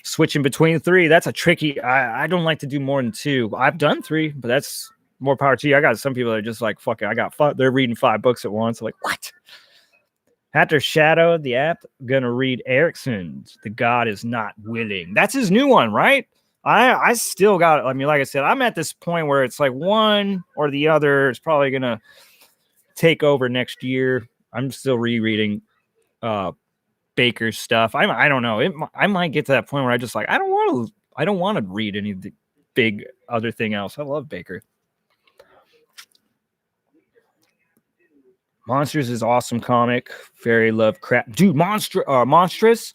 switching between 3. That's a tricky. I don't like to do more than 2. I've done 3, but that's more power to you. I got some people that are just like, fuck it. I got 5. They're reading 5 books at once. I'm like, what? After Shadow, the app, gonna read Erickson's The God Is Not Willing. That's his new one, right? I still got, I mean, like I said, I'm at this point where it's like one or the other is probably gonna take over next year. I'm still rereading Baker's stuff. I don't know. I might get to that point where I just like I don't want to read any of the big other thing else. I love Baker. Monsters is awesome comic. Fairy Lovecraft. Dude, Monstrous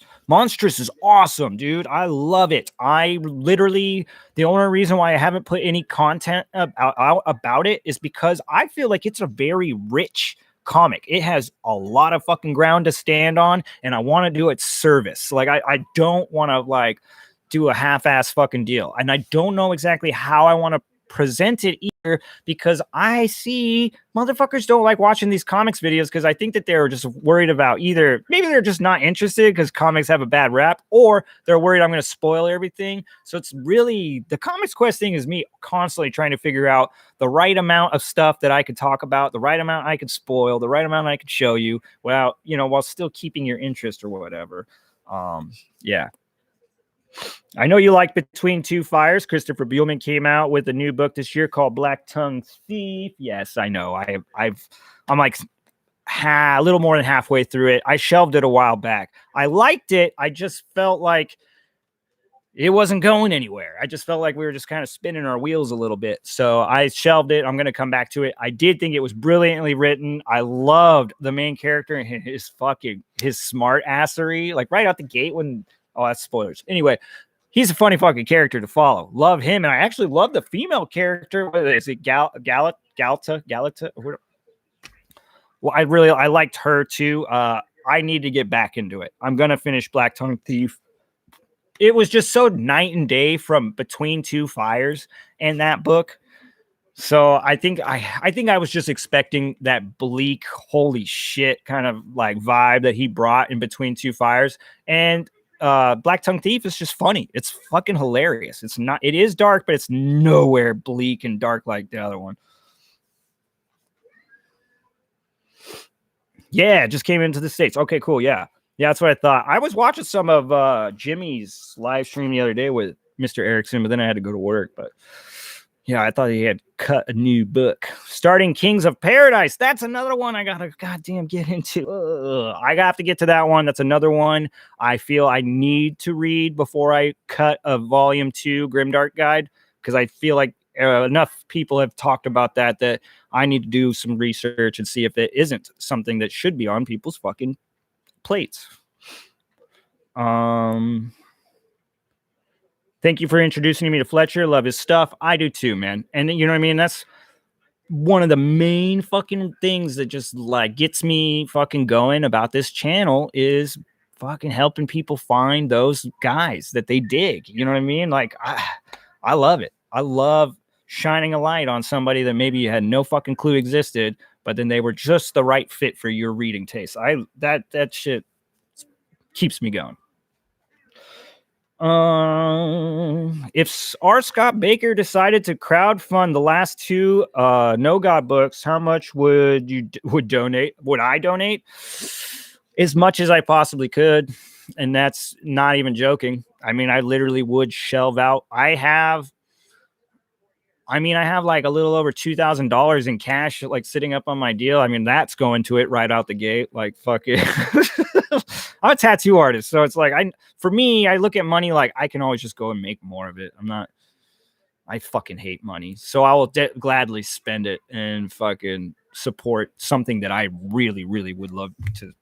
is awesome, dude. I love it. I literally, the only reason why I haven't put any content about it is because I feel like it's a very rich comic. It has a lot of fucking ground to stand on, and I want to do it service. Like, I don't want to, like, do a half-ass fucking deal. And I don't know exactly how I want to present it either, because I see motherfuckers don't like watching these comics videos because I think that they're just worried about either maybe they're just not interested because comics have a bad rap, or they're worried I'm going to spoil everything. So it's really the Comics Quest thing is me constantly trying to figure out the right amount of stuff that I could talk about, the right amount I could spoil, the right amount I could show you while still keeping your interest or whatever. Yeah. I know you like Between Two Fires. Christopher Buehlman came out with a new book this year called Black Tongue Thief. Yes, I know. I'm like a little more than halfway through it. I shelved it a while back. I liked it. I just felt like it wasn't going anywhere. I just felt like we were just kind of spinning our wheels a little bit. So I shelved it. I'm going to come back to it. I did think it was brilliantly written. I loved the main character and his smart assery, like right out the gate when, oh, that's spoilers. Anyway, he's a funny fucking character to follow. Love him. And I actually love the female character. Is it Galata? Well, I liked her too. I need to get back into it. I'm going to finish Black Tongue Thief. It was just so night and day from Between Two Fires in that book. So I think I was just expecting that bleak, holy shit kind of like vibe that he brought in Between Two Fires. And Black Tongue Thief is just funny. It's fucking hilarious. It is dark, but it's nowhere bleak and dark like the other one. Yeah, it just came into the States. Okay, cool. Yeah, that's what I thought. I was watching some of Jimmy's live stream the other day with Mr. Erickson, but then I had to go to work. But yeah, I thought he had cut a new book. Starting Kings of Paradise. That's another one I got to goddamn get into. I have to get to that one. That's another one I feel I need to read before I cut a volume 2 Grimdark guide, because I feel like enough people have talked about that I need to do some research and see if it isn't something that should be on people's fucking plates. Thank you for introducing me to Fletcher. Love his stuff. I do too, man. And you know what I mean? That's one of the main fucking things that just like gets me fucking going about this channel is fucking helping people find those guys that they dig. You know what I mean? Like I love it. I love shining a light on somebody that maybe you had no fucking clue existed, but then they were just the right fit for your reading taste. That shit keeps me going. If R. Scott Baker decided to crowdfund the last 2 No God books, how much would donate? Would I donate? As much as I possibly could, and that's not even joking. I mean, I literally would shelve out. I have like a little over $2,000 in cash, like sitting up on my deal. I mean, that's going to it right out the gate. Like, fuck it. I'm a tattoo artist. So it's like, for me, I look at money like I can always just go and make more of it. I fucking hate money. So I will gladly spend it and fucking support something that I really, really would love to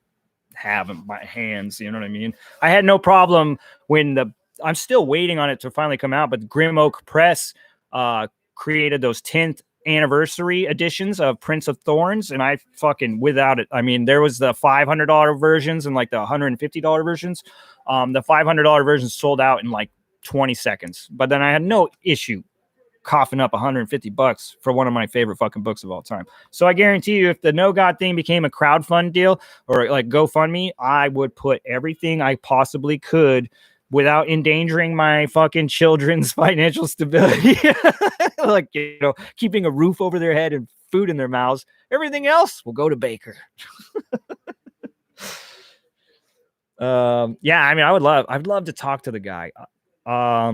have in my hands. You know what I mean? I had no problem when I'm still waiting on it to finally come out, but Grim Oak Press, created those 10th anniversary editions of Prince of Thorns, and I fucking without it. I mean, there was the $500 versions and like the $150 versions. The $500 versions sold out in like 20 seconds, but then I had no issue coughing up $150 for one of my favorite fucking books of all time. So I guarantee you, if the No God thing became a crowdfund deal or like GoFundMe, I would put everything I possibly could without endangering my fucking children's financial stability. Like, you know, keeping a roof over their head and food in their mouths. Everything else will go to Baker. Yeah, I mean, I'd love to talk to the guy. Oh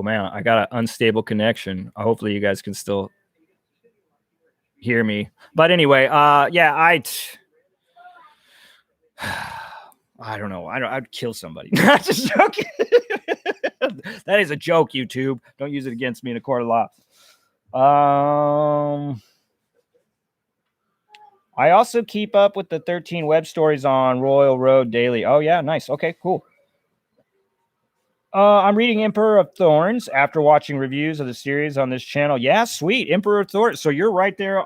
man, I got an unstable connection. Hopefully you guys can still hear me. But anyway, yeah, I don't know. I'd kill somebody. Not just joking. That is a joke, YouTube. Don't use it against me in a court of law. I also keep up with the 13 web stories on Royal Road daily. Oh, yeah. Nice. Okay, cool. I'm reading Emperor of Thorns after watching reviews of the series on this channel. Yeah, sweet. Emperor of Thorns. So you're right there.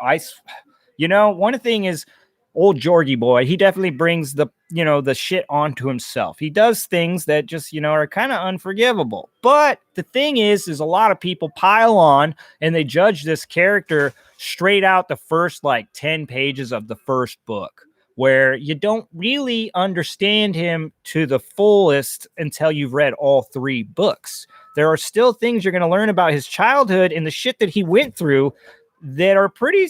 One thing is, old Georgie boy, he definitely brings the shit onto himself. He does things that just, are kind of unforgivable. But the thing is a lot of people pile on and they judge this character straight out the first like 10 pages of the first book, where you don't really understand him to the fullest until you've read all 3 books. There are still things you're going to learn about his childhood and the shit that he went through that are pretty,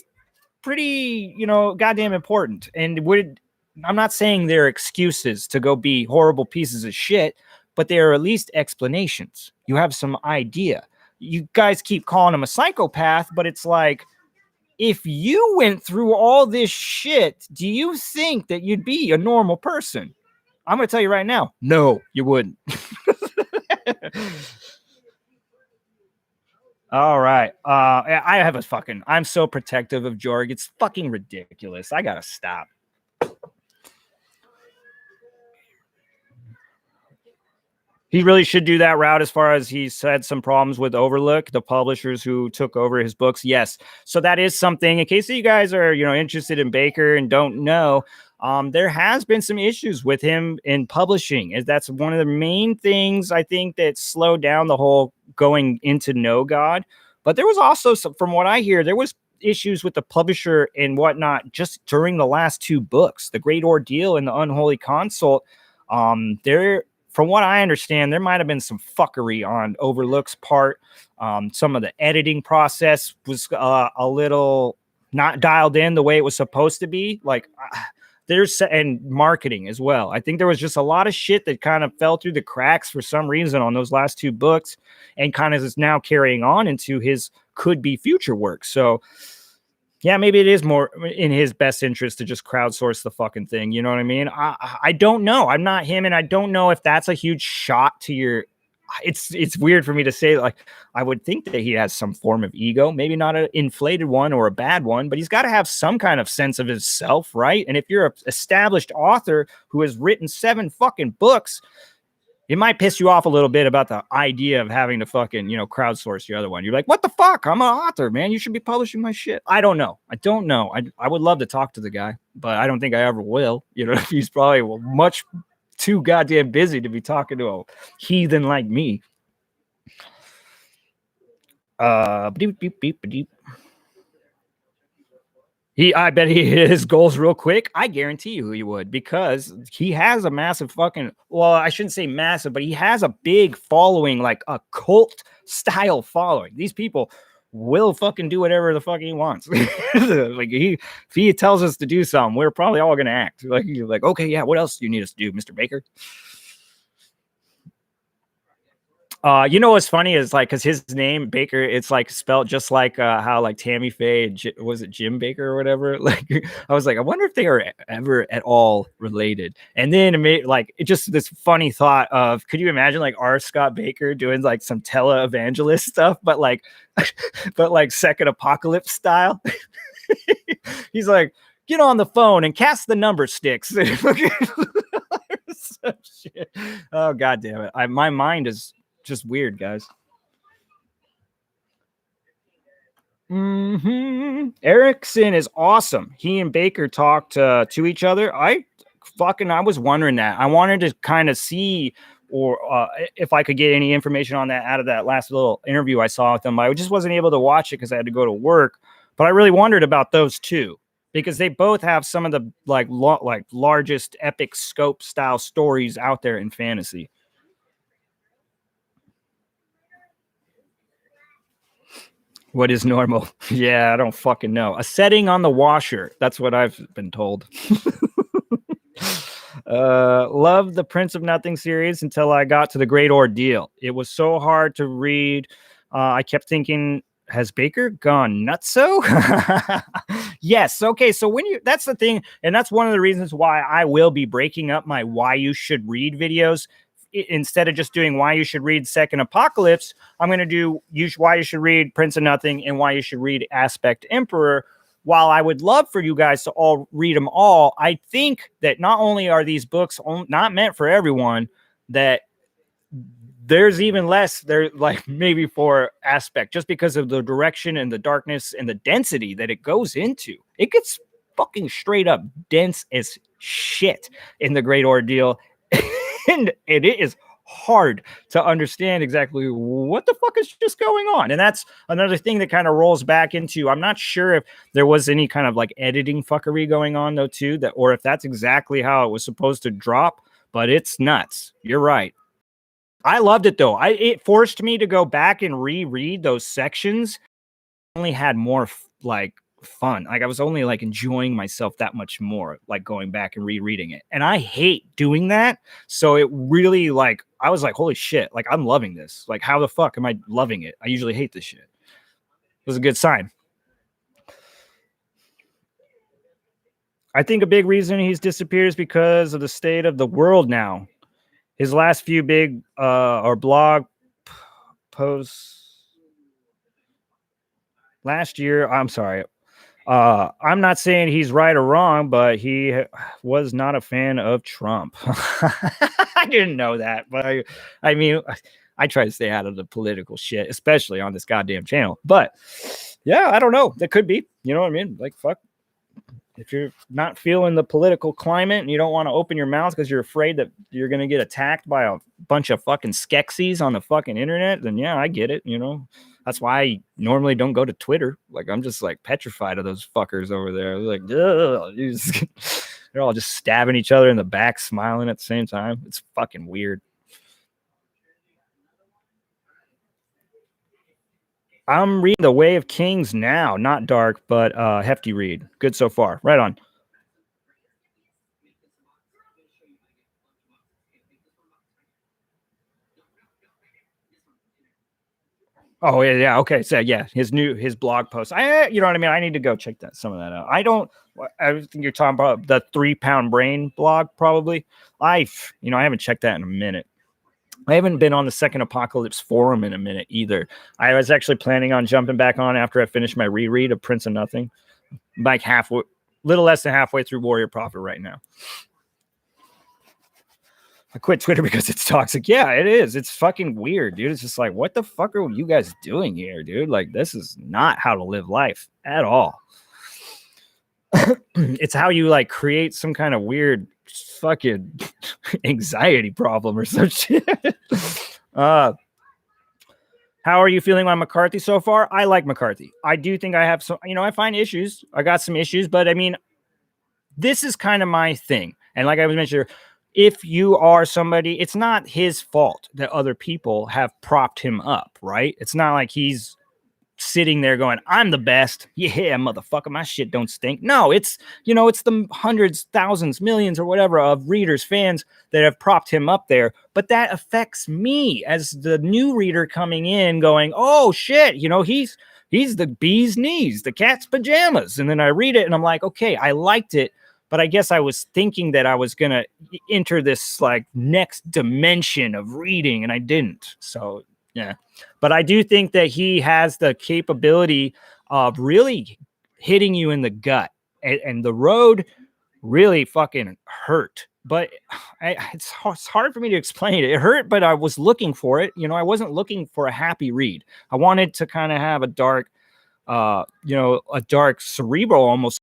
goddamn important. And I'm not saying they're excuses to go be horrible pieces of shit, but they are at least explanations. You have some idea. You guys keep calling him a psychopath, but it's like, if you went through all this shit, do you think that you'd be a normal person? I'm going to tell you right now, no, you wouldn't. All right. I have a fucking, I'm so protective of Jorg. It's fucking ridiculous. I got to stop. He really should do that route as far as he's had some problems with Overlook, the publishers who took over his books. Yes. So that is something, in case you guys are, interested in Baker and don't know, there has been some issues with him in publishing. That's one of the main things I think that slowed down the whole going into No God. But there was also some, from what I hear, there was issues with the publisher and whatnot just during the last two books, The Great Ordeal and The Unholy Consult. From what I understand, there might have been some fuckery on Overlook's part. Some of the editing process was a little not dialed in the way it was supposed to be. And marketing as well. I think there was just a lot of shit that kind of fell through the cracks for some reason on those last two books, and kind of is now carrying on into his could-be future work. So yeah, maybe it is more in his best interest to just crowdsource the fucking thing. You know what I mean? I don't know. I'm not him, and I don't know if that's a huge shot to your. It's weird for me to say. Like, I would think that he has some form of ego, maybe not an inflated one or a bad one, but he's got to have some kind of sense of himself, right? And if you're an established author who has written 7 fucking books, it might piss you off a little bit about the idea of having to fucking, crowdsource your other one. You're like, what the fuck? I'm an author, man. You should be publishing my shit. I don't know. I would love to talk to the guy, but I don't think I ever will. He's probably much too goddamn busy to be talking to a heathen like me. I bet he hit his goals real quick. I guarantee you he would, because he has a massive fucking, well, I shouldn't say massive, but he has a big following, like a cult style following. These people will fucking do whatever the fuck he wants. If he tells us to do something, we're probably all going to act like, okay, yeah, what else do you need us to do, Mr. Baker? What's funny is because his name Baker, it's spelled just like how Tammy Faye, was it Jim Baker or whatever? I was like, I wonder if they are ever at all related. And then it made it just this funny thought of, could you imagine R. Scott Baker doing some televangelist stuff, but second apocalypse style? He's like, get on the phone and cast the number sticks. Shit. Oh god damn it! My mind is just weird, guys. Erickson is awesome. He and Baker talked to each other. I was wondering that. I wanted to kind of see if I could get any information on that out of that last little interview I saw with them. I just wasn't able to watch it because I had to go to work. But I really wondered about those two, because they both have some of the largest epic scope style stories out there in fantasy. What is normal? Yeah, I don't fucking know. A setting on the washer. That's what I've been told. Love the Prince of Nothing series until I got to The Great Ordeal. It was so hard to read. I kept thinking, has Baker gone nutso? Yes. Okay. So that's the thing. And that's one of the reasons why I will be breaking up my why you should read videos. Instead of just doing why you should read Second Apocalypse, I'm going to do why you should read Prince of Nothing and why you should read Aspect Emperor. While I would love for you guys to all read them all, I think that not only are these books not meant for everyone, that there's even less there, maybe for Aspect, just because of the direction and the darkness and the density that it goes into. It gets fucking straight up dense as shit in The Great Ordeal. And it is hard to understand exactly what the fuck is just going on. And that's another thing that kind of rolls back into, I'm not sure if there was any kind of editing fuckery going on though too, or if that's exactly how it was supposed to drop, but it's nuts. You're right. I loved it though. It forced me to go back and reread those sections. I only had more fun. I was only enjoying myself that much more, going back and rereading it. And I hate doing that. So it really I was like, holy shit, I'm loving this. How the fuck am I loving it? I usually hate this shit. It was a good sign. I think a big reason he's disappeared is because of the state of the world now. His last few big or blog posts last year. I'm sorry. I'm not saying he's right or wrong, but he was not a fan of Trump. I didn't know that, but I mean, I try to stay out of the political shit, especially on this goddamn channel. But yeah, I don't know. That could be. You know what I mean? Like, fuck. If you're not feeling the political climate and you don't want to open your mouth because you're afraid that you're going to get attacked by a bunch of fucking skexies on the fucking internet, then yeah, I get it. You know, that's why I normally don't go to Twitter. Like, I'm just like petrified of those fuckers over there. Like, they're all just stabbing each other in the back, smiling at the same time. It's fucking weird. I'm reading The Way of Kings now. Not dark, but hefty read. Good so far. Right on. Oh yeah. Okay. So yeah, his blog post. You know what I mean? I need to go check some of that out. I think you're talking about the 3 Pound Brain blog, probably. I haven't checked that in a minute. I haven't been on the Second Apocalypse forum in a minute either. I was actually planning on jumping back on after I finished my reread of Prince of Nothing. I'm like little less than halfway through Warrior Prophet right now. I quit Twitter because it's toxic. Yeah, it is. It's fucking weird, dude. It's just like, what the fuck are you guys doing here, dude? Like, this is not how to live life at all. It's how you like create some kind of weird fucking anxiety problem or some shit. How are you feeling on McCarthy so far? I like McCarthy. I do think I have some, I find issues. I got some issues, but I mean, this is kind of my thing. And like I was mentioning, if you are somebody, it's not his fault that other people have propped him up, right? It's not like he's sitting there going, I'm the best. Yeah, motherfucker, my shit don't stink. No, it's the hundreds, thousands, millions or whatever of readers, fans that have propped him up there. But that affects me as the new reader coming in going, oh shit, he's the bee's knees, the cat's pajamas. And then I read it and I'm like, okay, I liked it. But I guess I was thinking that I was going to enter this like next dimension of reading and I didn't. So yeah, but I do think that he has the capability of really hitting you in the gut, and the road really fucking hurt. But it's hard for me to explain it. It hurt, but I was looking for it. I wasn't looking for a happy read. I wanted to kind of have a dark, a dark cerebral almost.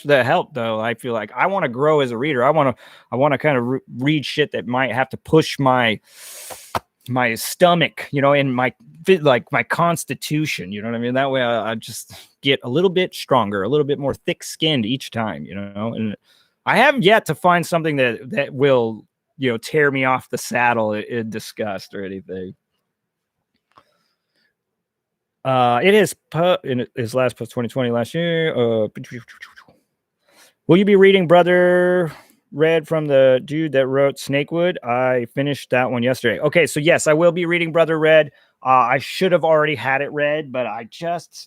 That help though. I feel like I want to grow as a reader. I want to kind of read shit that might have to push my stomach, and my constitution, you know what I mean? That way I just get a little bit stronger, a little bit more thick skinned each time, and I haven't yet to find something that will, tear me off the saddle in disgust or anything. It is in his last post 2020 last year. Will you be reading Brother Red from the dude that wrote Snakewood? I finished that one yesterday. Okay, so yes, I will be reading Brother Red. I should have already had it read, but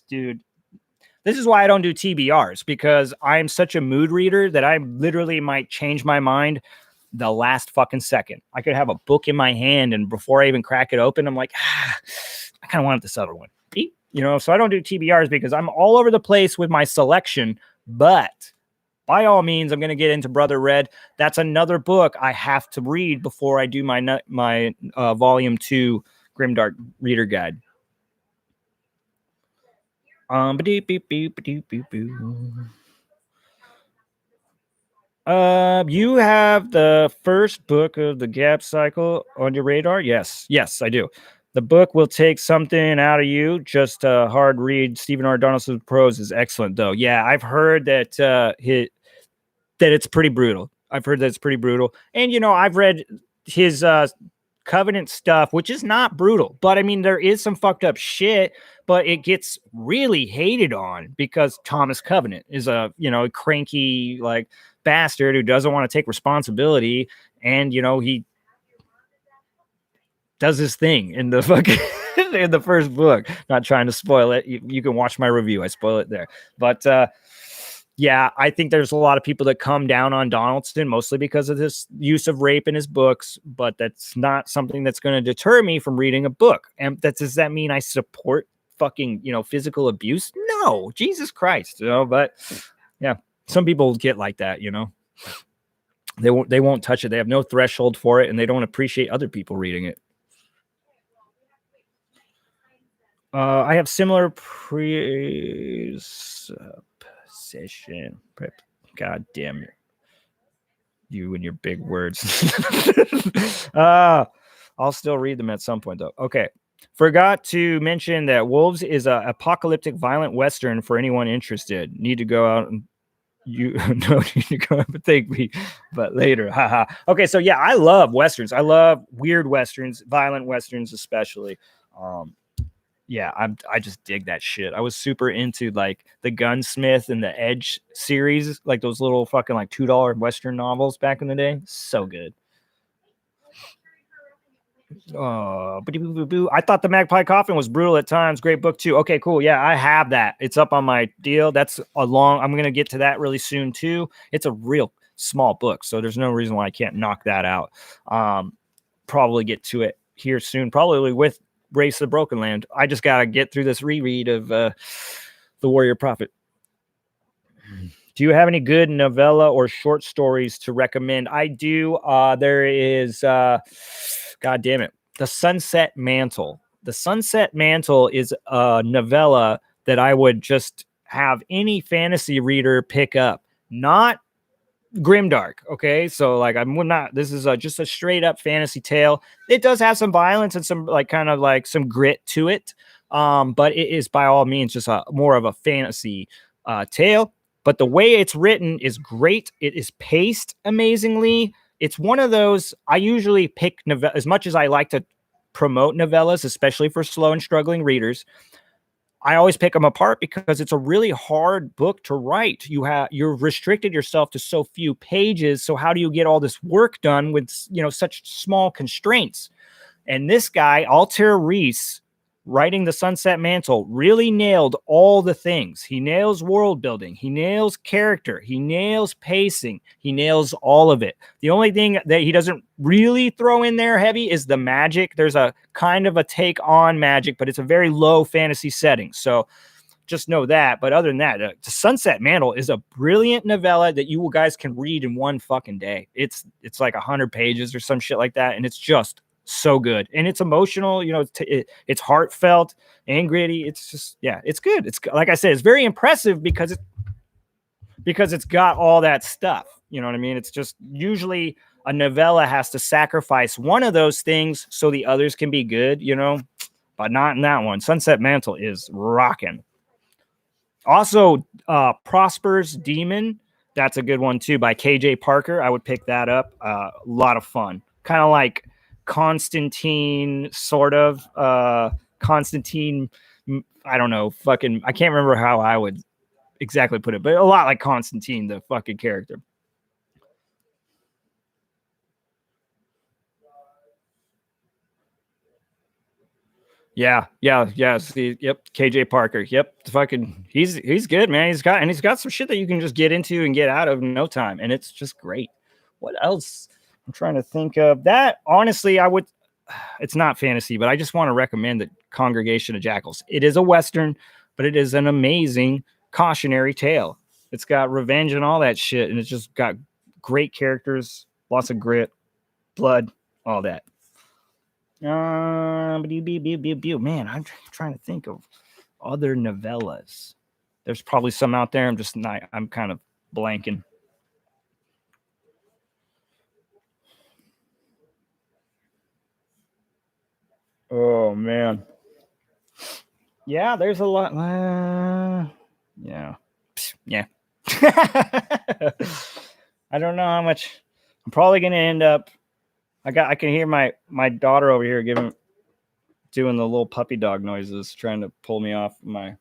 dude, this is why I don't do TBRs, because I'm such a mood reader that I literally might change my mind the last fucking second. I could have a book in my hand, and before I even crack it open, I'm like, I kind of wanted this other one. So I don't do TBRs because I'm all over the place with my selection, but by all means, I'm going to get into Brother Red. That's another book I have to read before I do my volume 2 Grimdark Reader Guide. You have the first book of the Gap Cycle on your radar? Yes, I do. The book will take something out of you. Just a hard read. Stephen R. Donaldson's prose is excellent, though. Yeah, I've heard that that it's pretty brutal. I've heard that it's pretty brutal. And, I've read his Covenant stuff, which is not brutal. But, I mean, there is some fucked up shit, but it gets really hated on because Thomas Covenant is a cranky, like, bastard who doesn't want to take responsibility. And, he does his thing in the fucking in the first book. Not trying to spoil it. You can watch my review. I spoil it there. But yeah, I think there's a lot of people that come down on Donaldson mostly because of this use of rape in his books, but that's not something that's going to deter me from reading a book. And does that mean I support fucking, physical abuse? No, Jesus Christ, but yeah, some people get like that, They won't touch it. They have no threshold for it, and they don't appreciate other people reading it. I have similar presupposition. God damn it. You and your big words. I'll still read them at some point, though. Okay. Forgot to mention that Wolves is an apocalyptic violent Western for anyone interested. Need to go out and you don't need to go and thank me, but later. Haha. Okay, so yeah, I love Westerns. I love weird Westerns, violent Westerns especially. Yeah, I just dig that shit. I was super into like the Gunsmith and the Edge series, like those little fucking like $2 Western novels back in the day. So good. I thought The Magpie Coffin was brutal at times. Great book too. Okay, cool. Yeah, I have that. It's up on my deal. That's I'm gonna get to that really soon too. It's a real small book, so there's no reason why I can't knock that out. Probably get to it here soon. Probably with Race of the Broken Land. I just gotta get through this reread of The Warrior Prophet. Do you have any good novella or short stories to recommend? I do. There is, God damn it, The Sunset Mantle. The Sunset Mantle is a novella that I would just have any fantasy reader pick up. Not grimdark, okay? So like I'm not. This is just a straight up fantasy tale. It does have some violence and some like kind of like some grit to it, but it is by all means just a more of a fantasy tale. But the way it's written is great. It is paced amazingly. It's one of those, I usually pick as much as I like to promote novellas, especially for slow and struggling readers. I always pick them apart because it's a really hard book to write. You're restricted yourself to so few pages. So how do you get all this work done with, such small constraints? And this guy, Altair Reese, writing The Sunset Mantle, really nailed all the things. He nails world building. He nails character. He nails pacing. He nails all of it. The only thing that he doesn't really throw in there heavy is the magic. There's a kind of a take on magic, but it's a very low fantasy setting. So just know that. But other than that, The Sunset Mantle is a brilliant novella that you guys can read in one fucking day. It's like 100 pages or some shit like that. And it's just so good, and it's emotional, it's heartfelt and gritty. It's just, yeah, it's good. It's like I said, it's very impressive because it's got all that stuff. You know what I mean? It's just usually a novella has to sacrifice one of those things so the others can be good, but not in that one. Sunset Mantle is rocking. Also, Prosper's Demon, that's a good one too, by KJ Parker. I would pick that up. A lot of fun, kind of like Constantine, sort of. Constantine, I don't know, fucking, I can't remember how I would exactly put it, but a lot like Constantine, the fucking character. Yeah. See, yep, KJ Parker. Yep, fucking, he's good, man. He's got some shit that you can just get into and get out of in no time, and it's just great. What else? I'm trying to think of that. Honestly, it's not fantasy, but I just want to recommend the Congregation of Jackals. It is a Western, but it is an amazing cautionary tale. It's got revenge and all that shit, and it's just got great characters, lots of grit, blood, all that. Man, I'm trying to think of other novellas. There's probably some out there. I'm kind of blanking. Oh man. Yeah, there's a lot. Yeah. I don't know how much. I'm probably gonna end up. I can hear my daughter over here doing the little puppy dog noises, trying to pull me off my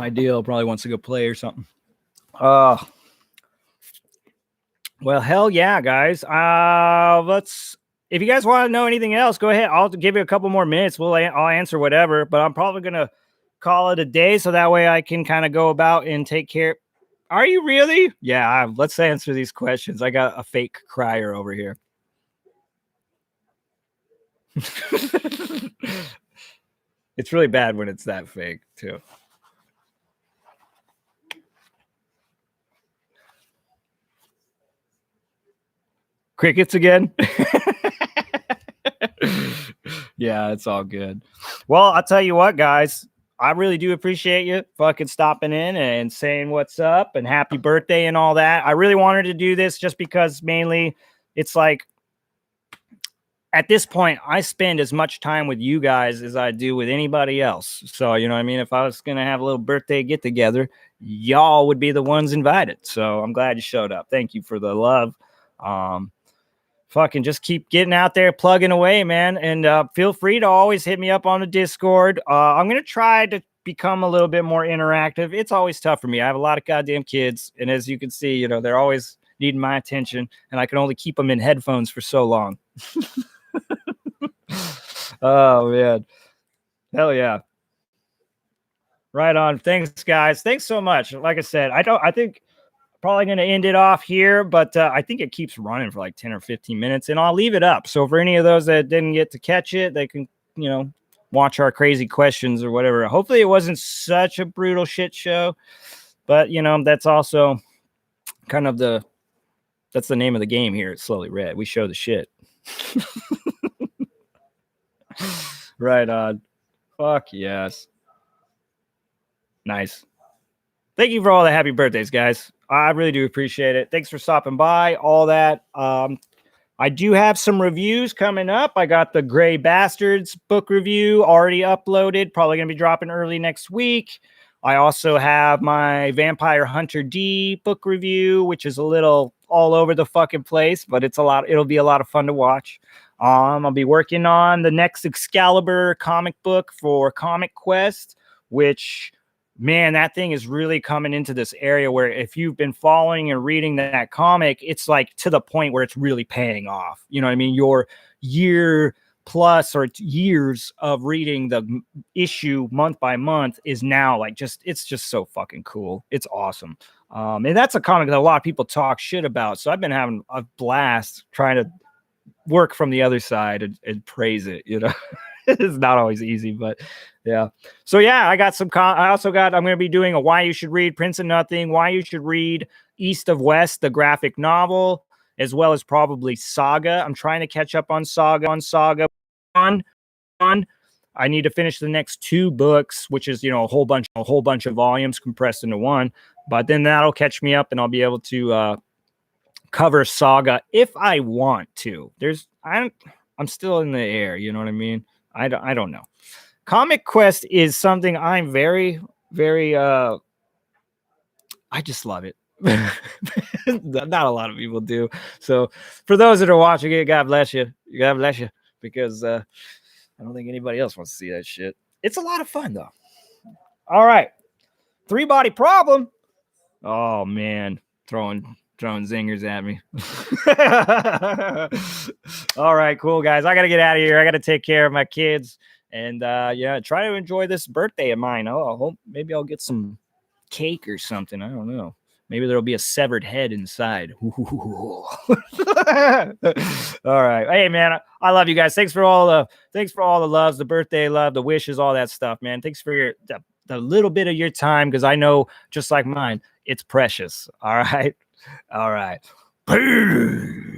deal. Probably wants to go play or something. Well, hell yeah, guys. If you guys want to know anything else, go ahead. I'll give you a couple more minutes. I'll answer whatever, but I'm probably gonna call it a day so that way I can kind of go about and take care. Are you really? Yeah, let's answer these questions. I got a fake crier over here. It's really bad when it's that fake, too. Crickets again? Yeah, it's all good. Well, I'll tell you what, guys. I really do appreciate you fucking stopping in and saying what's up and happy birthday and all that. I really wanted to do this just because mainly it's like at this point, I spend as much time with you guys as I do with anybody else. So, you know what I mean? If I was going to have a little birthday get together, y'all would be the ones invited. So I'm glad you showed up. Thank you for the love. Fucking just keep getting out there, plugging away, man. And feel free to always hit me up on the Discord. I'm going to try to become a little bit more interactive. It's always tough for me. I have a lot of goddamn kids. And as you can see, you know, they're always needing my attention. And I can only keep them in headphones for so long. Oh, man. Hell yeah. Right on. Thanks, guys. Thanks so much. Like I said, I think probably going to end it off here, but I think it keeps running for like 10 or 15 minutes and I'll leave it up. So for any of those that didn't get to catch it, they can, you know, watch our crazy questions or whatever. Hopefully it wasn't such a brutal shit show, but you know, that's also kind of that's the name of the game here. It's Slowly Read. We show the shit. Right on. Fuck yes. Nice. Thank you for all the happy birthdays, guys. I really do appreciate it. Thanks for stopping by, all that. I do have some reviews coming up. I got the Gray Bastards book review already uploaded, probably going to be dropping early next week. I also have my Vampire Hunter D book review, which is a little all over the fucking place, but it'll be a lot of fun to watch. I'll be working on the next Excalibur comic book for Comic Quest, which, man, that thing is really coming into this area where if you've been following and reading that comic, it's like to the point where it's really paying off. You know what I mean? Your year plus or years of reading the issue month by month is now like it's just so fucking cool. It's awesome. And that's a comic that a lot of people talk shit about. So I've been having a blast trying to work from the other side and praise it, you know. It's not always easy, but yeah. So yeah, I got I'm going to be doing a Why You Should Read Prince of Nothing, Why You Should Read East of West, the graphic novel, as well as probably Saga. I'm trying to catch up on Saga. I need to finish the next 2 books, which is, you know, a whole bunch of volumes compressed into one, but then that'll catch me up and I'll be able to cover Saga if I want to. I'm still in the air, you know what I mean? I don't know. Comic Quest is something I'm very, very I just love it. Not a lot of people do. So for those that are watching it, God bless you. God bless you. Because I don't think anybody else wants to see that shit. It's a lot of fun though. All right. 3-body problem. Oh man. Throwing zingers at me. All right, cool guys. I gotta get out of here. I gotta take care of my kids and yeah, try to enjoy this birthday of mine. I hope maybe I'll get some cake or something. I don't know. Maybe there'll be a severed head inside. All right. Hey man, I love you guys. Thanks for all the loves, the birthday love, the wishes, all that stuff, man. Thanks for the little bit of your time, because I know, just like mine, it's precious. All right. All right. Peace.